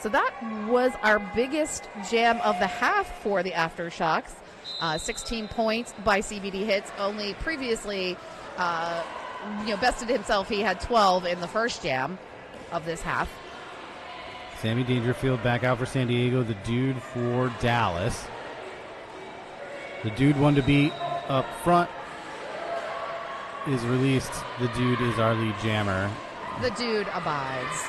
So that was our biggest jam of the half for the Aftershocks. 16 points by CBD Hits. Only previously, bested himself. He had 12 in the first jam of this half. Sammy Dangerfield back out for San Diego. The dude for Dallas. The dude one to beat up front is released. The dude is our lead jammer. The dude abides.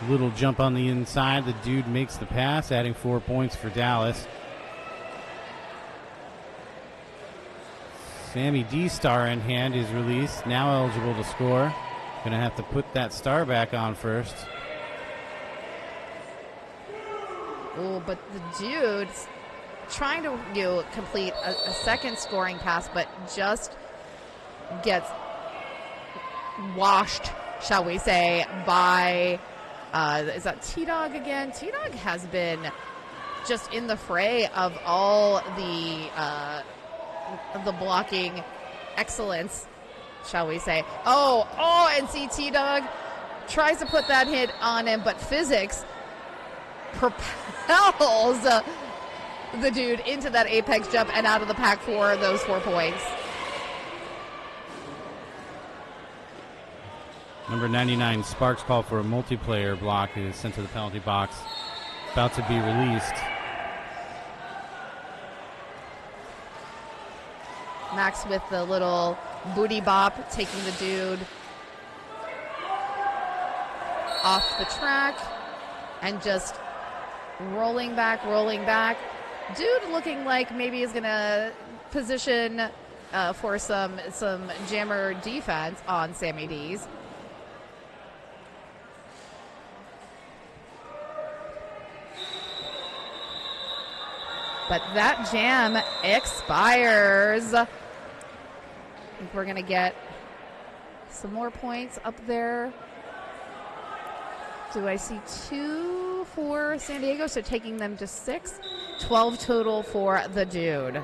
Little jump on the inside. The dude makes the pass, adding 4 points for Dallas. Sammy D star in hand is released. Now eligible to score. Gonna have to put that star back on first. Oh, but the dude's trying to complete a second scoring pass, but just gets washed, shall we say, by is that T-Dog again? T-Dog has been just in the fray of all the blocking excellence, shall we say. And see T-Dog tries to put that hit on him, but physics propels the dude into that apex jump and out of the pack for those 4 points. Number 99, Sparks call for a multiplayer block, is sent to the penalty box. About to be released. Max with the little booty bop, taking the dude off the track and just rolling back. Dude looking like maybe he's going to position for some jammer defense on Sammy D's. But that jam expires. think we're going to get some more points up there. Do I see 2 for San Diego? So taking them to 6. 12 total for the dude.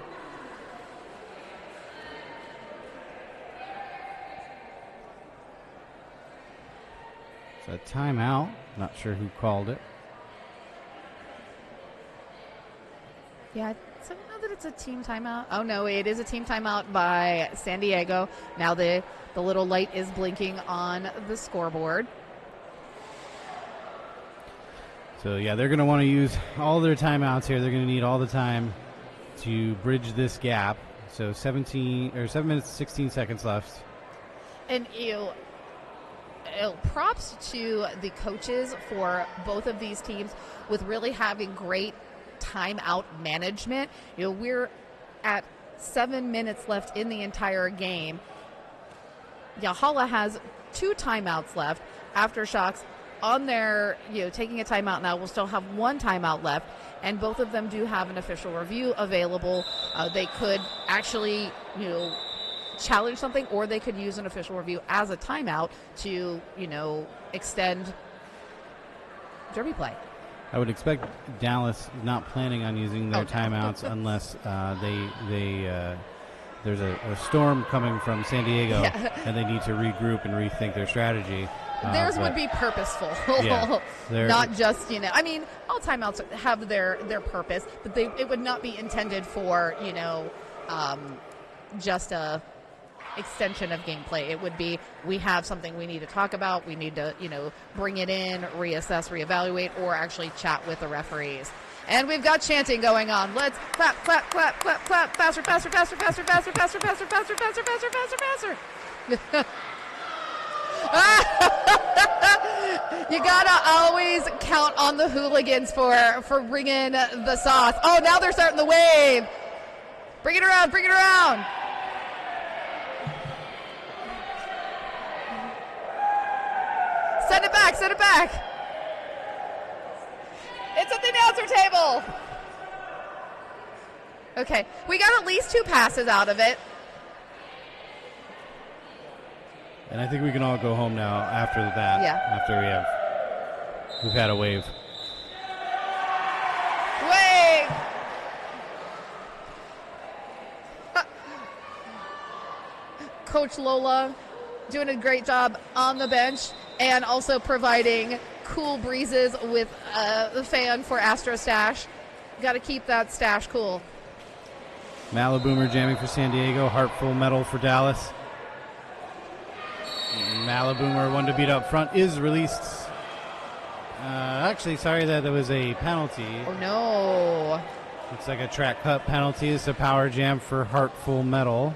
It's a timeout. Not sure who called it. Yeah, I don't know that it's a team timeout. Oh, no, it is a team timeout by San Diego. Now the little light is blinking on the scoreboard. So, yeah, they're going to want to use all their timeouts here. They're going to need all the time to bridge this gap. So 7 minutes, 16 seconds left. And props to the coaches for both of these teams with really having great timeout management. We're at 7 minutes left in the entire game. Hala has 2 timeouts left. Aftershocks on their, taking a timeout now, will still have 1 timeout left, and both of them do have an official review available. They could actually, challenge something, or they could use an official review as a timeout to, extend derby play. I would expect Dallas not planning on using their timeouts unless there's a storm coming from San Diego and they need to regroup and rethink their strategy. Theirs would be purposeful, not just, all timeouts have their purpose, but it would not be intended for, just a extension of gameplay. It would be, we have something we need to talk about, we need to, bring it in, reassess, reevaluate, or actually chat with the referees. And we've got chanting going on. Let's clap, clap, clap, clap, clap, faster, faster, faster, faster, faster, faster, faster, faster, faster, faster, faster, faster. You gotta always count on the hooligans for bringing the sauce. Oh, now they're starting the wave. Bring it around, bring it around. Send it back, send it back. It's at the announcer table. Okay, we got at least 2 passes out of it. And I think we can all go home now after that. Yeah. After we've had a wave. Wave! Coach Lola doing a great job on the bench and also providing cool breezes with the fan for Astro Stash. Got to keep that stash cool. Malaboomer jamming for San Diego. Heartful medal for Dallas. Malaboomer, one to beat up front, is released. Actually, sorry that there was a penalty. Oh, no. Looks like a track cut penalty. It's a power jam for Heartful medal.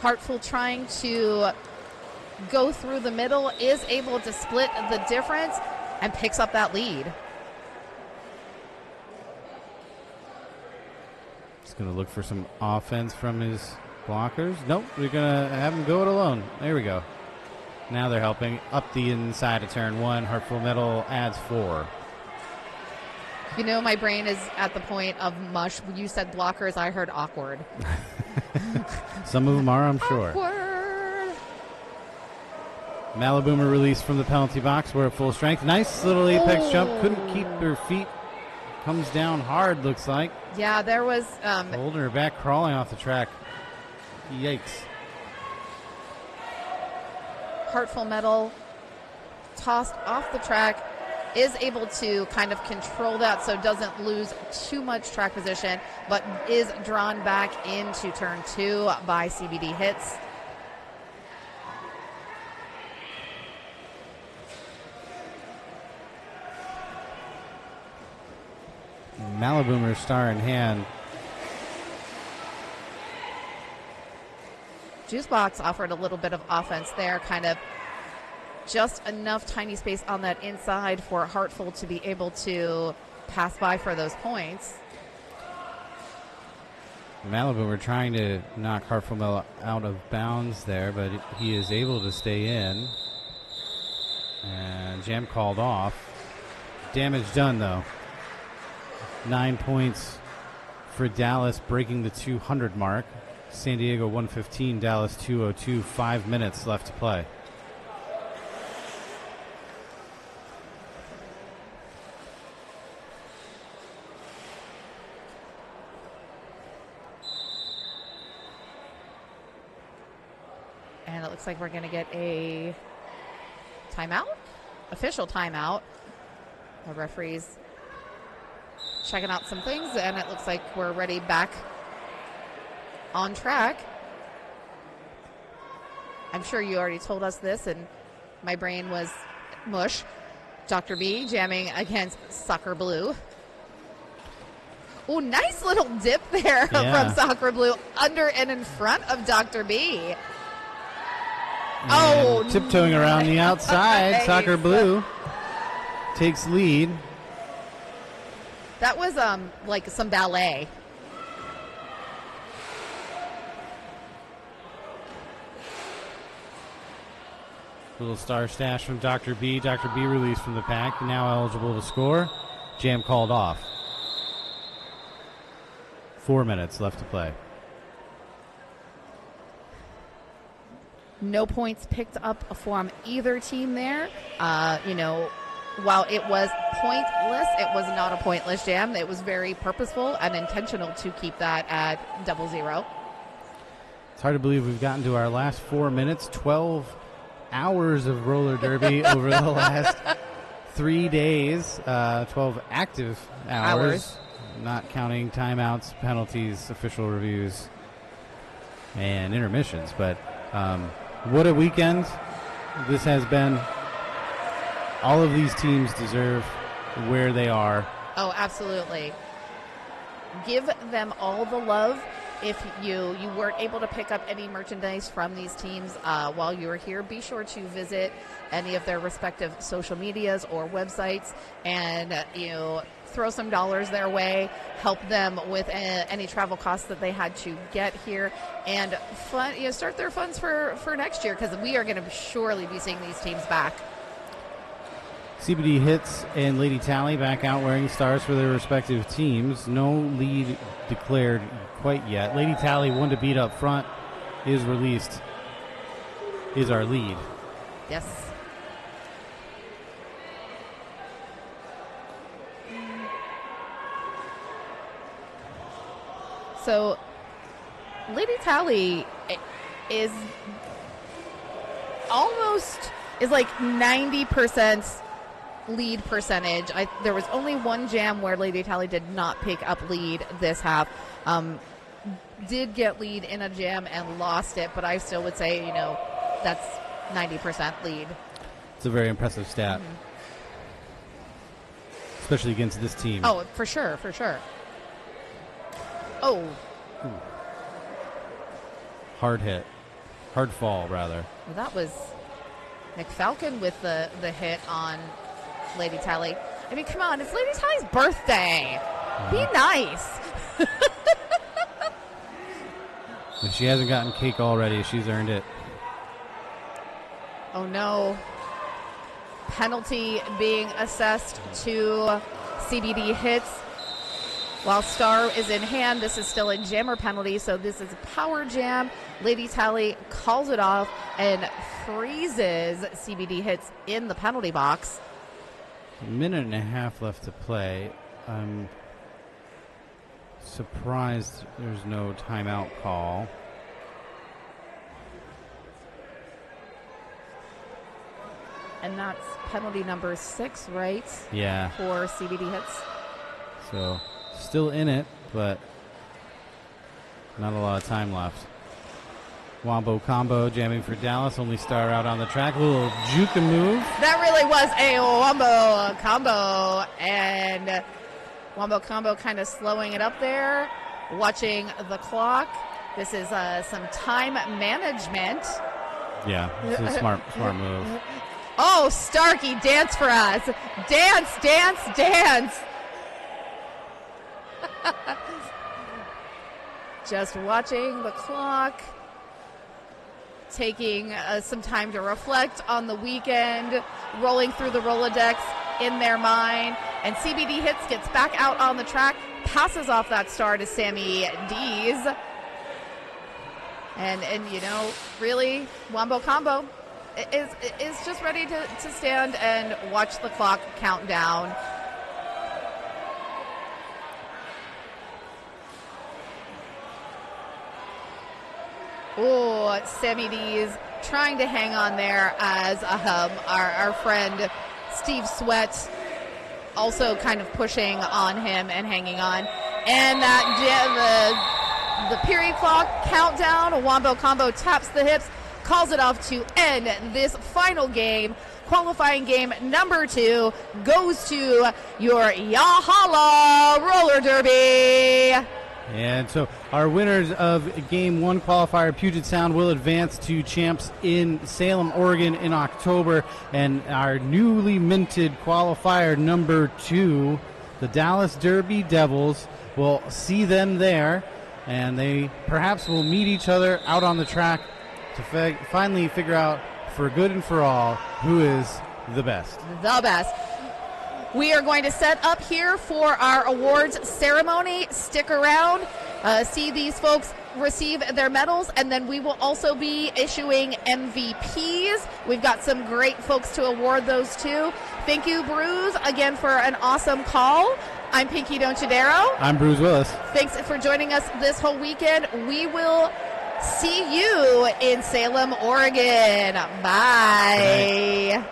Heartful trying to go through the middle, is able to split the difference and picks up that lead. He's going to look for some offense from his blockers. Nope, we're going to have him go it alone. There we go. Now they're helping up the inside of turn 1. Heartful medal adds 4. My brain is at the point of mush. When you said blockers, I heard awkward. Some of them are, I'm sure. Awkward. Malaboomer released from the penalty box. We're at full strength. Nice little apex jump. Couldn't keep her feet. Comes down hard, looks like. Yeah, there was... holding her back, crawling off the track. Yikes. Heartful medal tossed off the track, is able to kind of control that so doesn't lose too much track position, but is drawn back into turn 2 by CBD hits. Malaboomer star in hand. Juicebox offered a little bit of offense there, kind of just enough tiny space on that inside for Heartful to be able to pass by for those points. Malaboomer trying to knock Heartful out of bounds there, but he is able to stay in. And jam called off. Damage done, though. 9 points for Dallas, breaking the 200 mark. San Diego 115, Dallas 202, 5 minutes left to play. And it looks like we're going to get a timeout, official timeout. The referee's checking out some things, and it looks like we're ready back on track. I'm sure you already told us this, and my brain was mush. Dr. B jamming against Soccer Blue. Oh, nice little dip there from Soccer Blue, under and in front of Dr. B. And tiptoeing around the outside, nice. Soccer Blue takes lead. That was like some ballet. Little star stash from Dr. B. Dr. B released from the pack, now eligible to score. Jam called off. 4 minutes left to play. No points picked up from either team there. While it was pointless, it was not a pointless jam. It was very purposeful and intentional to keep that at 0-0. It's hard to believe we've gotten to our last 4 minutes, 12 hours of roller derby over the last 3 days, 12 active hours, not counting timeouts, penalties, official reviews, and intermissions. But what a weekend this has been. All of these teams deserve where they are. Oh, absolutely. Give them all the love. If you weren't able to pick up any merchandise from these teams while you were here, be sure to visit any of their respective social medias or websites and throw some dollars their way, help them with any travel costs that they had to get here, and start their funds for next year, because we are going to surely be seeing these teams back. CBD Hits and Lady Tally back out wearing stars for their respective teams. No lead declared quite yet. Lady Tally, one to beat up front, is released, is our lead. Yes. So Lady Tally is like 90% lead percentage. There was only one jam where Lady Tally did not pick up lead this half. Did get lead in a jam and lost it, but I still would say, that's 90% lead. It's a very impressive stat. Mm-hmm. Especially against this team. Oh, for sure. Oh. Ooh. Hard hit. Hard fall, rather. Well, that was McFalcon with the hit on Lady Tally. I mean, come on, it's Lady Tally's birthday. Be nice. If she hasn't gotten cake already, she's earned it. Oh, no. Penalty being assessed to CBD Hits. While Star is in hand, this is still a jammer penalty, so this is a power jam. Lady Tally calls it off and freezes CBD Hits in the penalty box. A minute and a half left to play. I'm surprised there's no timeout call. And that's penalty number 6, right? Yeah. For CBD Hits. So, still in it, but not a lot of time left. Wombo combo jamming for Dallas. Only Star out on the track. A little juke move. That really was a Wombo combo. And Wombo combo kind of slowing it up there. Watching the clock. This is some time management. Yeah, this is a smart move. Oh, Starkey, dance for us. Dance, dance, dance. Just watching the clock. Taking some time to reflect on the weekend. Rolling through the Rolodex in their mind. And CBD Hits gets back out on the track, passes off that star to Sammy Dees. And you know, really, Wombo Combo is just ready to stand and watch the clock count down. Oh, Sammy Dees trying to hang on there as our friend Steve Sweat also kind of pushing on him and hanging on. And that the period clock countdown, Wombo Combo taps the hips, calls it off to end this final game. Qualifying game number 2 goes to your Yahala Roller Derby. And so our winners of Game 1 qualifier, Puget Sound, will advance to champs in Salem, Oregon in October. And our newly minted qualifier number 2, the Dallas Derby Devils, will see them there. And they perhaps will meet each other out on the track to finally figure out, for good and for all, who is the best. The best. We are going to set up here for our awards ceremony. Stick around, see these folks receive their medals, and then we will also be issuing MVPs. We've got some great folks to award those to. Thank you, Bruce, again for an awesome call. I'm Pinky Donchadero. I'm Bruce Willis. Thanks for joining us this whole weekend. We will see you in Salem, Oregon. Bye.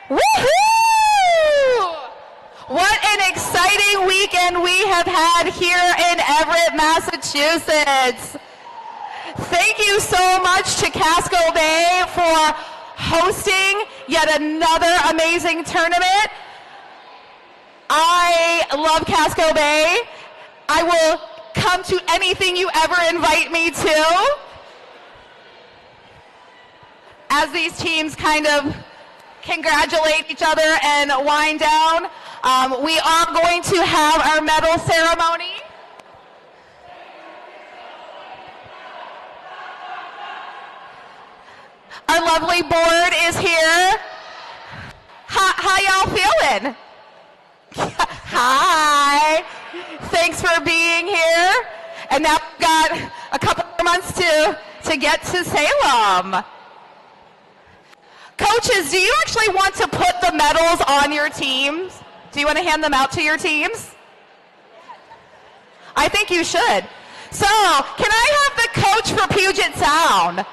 Woohoo! What an exciting weekend we have had here in Everett, Massachusetts. Thank you so much to Casco Bay for hosting yet another amazing tournament. I love Casco Bay. I will come to anything you ever invite me to. As these teams kind of congratulate each other and wind down, we are going to have our medal ceremony. Our lovely board is here. How y'all feeling? Hi. Thanks for being here. And now we've got a couple more months to get to Salem. Coaches, do you actually want to put the medals on your teams? Do you want to hand them out to your teams? I think you should. So, can I have the coach for Puget Sound?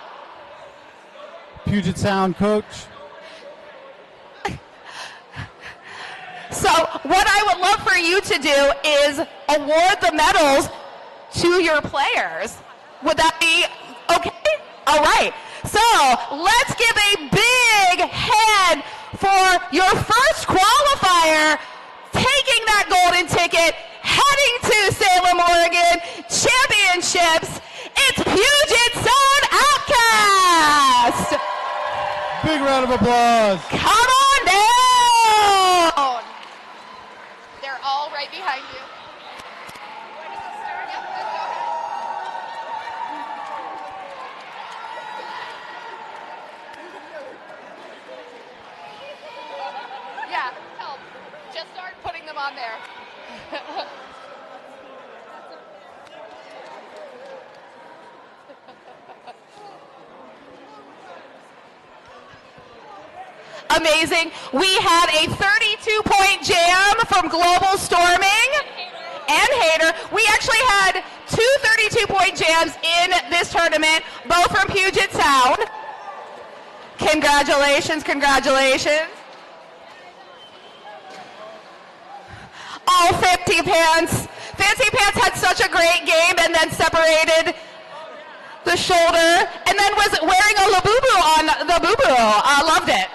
Puget Sound coach. So, what I would love for you to do is award the medals to your players. Would that be okay? All right. So, let's give a big hand for your first qualifier, taking that golden ticket, heading to Salem, Oregon, championships. It's Puget Sound Outcast! Big round of applause. Come on down. They're all right behind you. Yeah, help. Just start putting them on there. Amazing. We had a 32-point jam from Global Storming and Hater. We actually had two 32-point jams in this tournament, both from Puget Sound. Congratulations, congratulations. All Fancy Pants. Fancy Pants had such a great game and then separated the shoulder and then was wearing a labubu on the boo-boo. I loved it.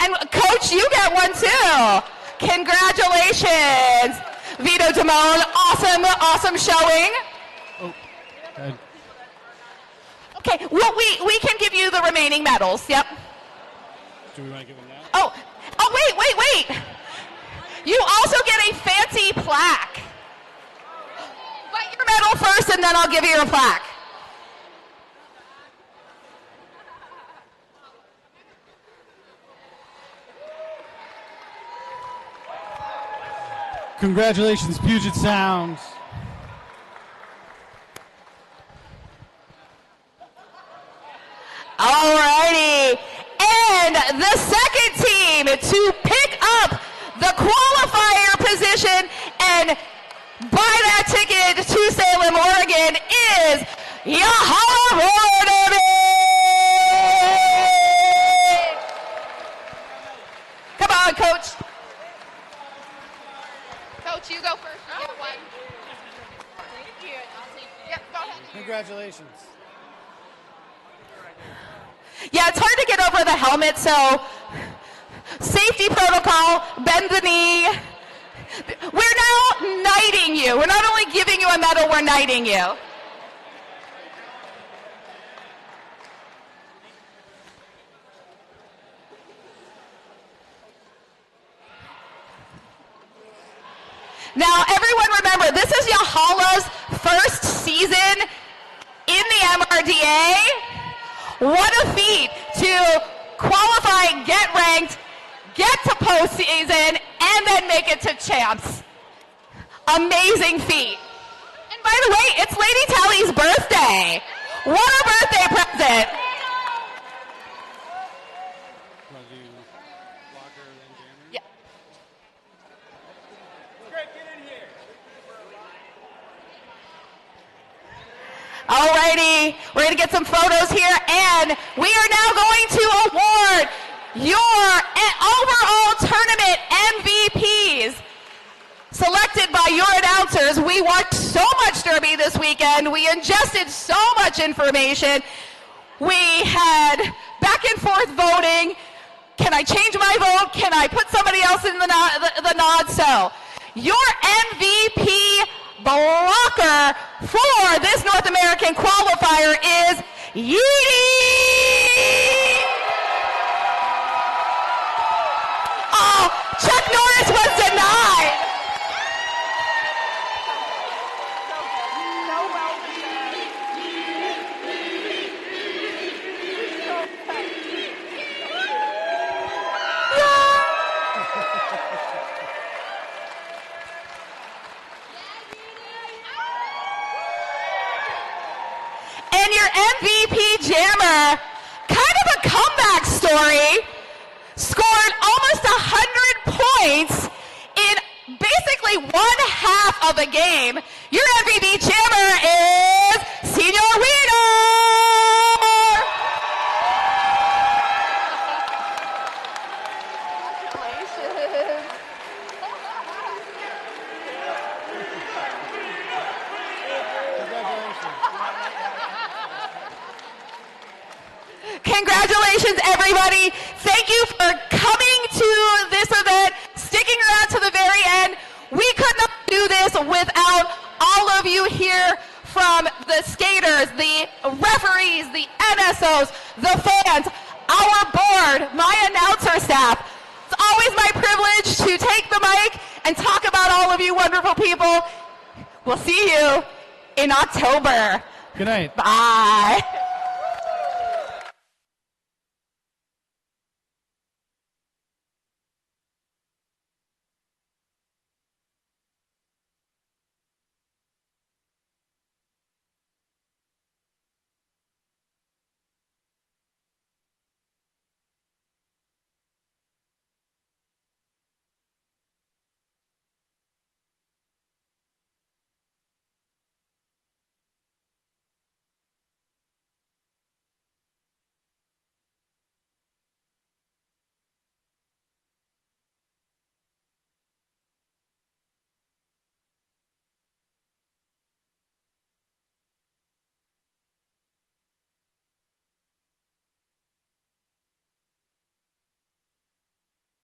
And Coach, you get one too. Congratulations. Vito Damone, awesome showing. Oh, Okay, well, we can give you the remaining medals. Yep. do we want to give them that? Oh, wait. You also get a fancy plaque. Get your medal first and then I'll give you your plaque. Congratulations, Puget Sound. Alrighty, and the second team to pick up the qualifier position and buy that ticket to Salem, Oregon is Yahala. Come on, Coach. Coach, you go first. You get one. Yep, go ahead. Congratulations. Yeah, it's hard to get over the helmet, so safety protocol, bend the knee. We're now knighting you. We're not only giving you a medal, we're knighting you. Now, everyone remember, this is Yahala's first season in the MRDA. What a feat to qualify, get ranked, get to postseason, and then make it to champs. Amazing feat. And by the way, it's Lady Tally's birthday. What a birthday present. Want to do blocker then jammer? Yeah. Greg, get in here. Alrighty, we're going to get some photos here, and we are now going to award your overall tournament MVPs. Selected by your announcers. We watched so much Derby this weekend. We ingested so much information. We had back and forth voting. Can I change my vote? Can I put somebody else in the nod? So, your MVP blocker for this North American qualifier is Yeetie! Oh, Chuck Norris was denied. And your MVP jammer, kind of a comeback story, scored almost 100 points in basically one half of the game. Your MVP jammer is Senor Wiener. Congratulations. Congratulations, everybody. Thank you for coming to this event, sticking around to the very end. We could not do this without all of you here, from the skaters, the referees, the NSOs, the fans. our board, my announcer staff. It's always my privilege to take the mic and talk about all of you wonderful people. We'll see you in October. Good night. Bye.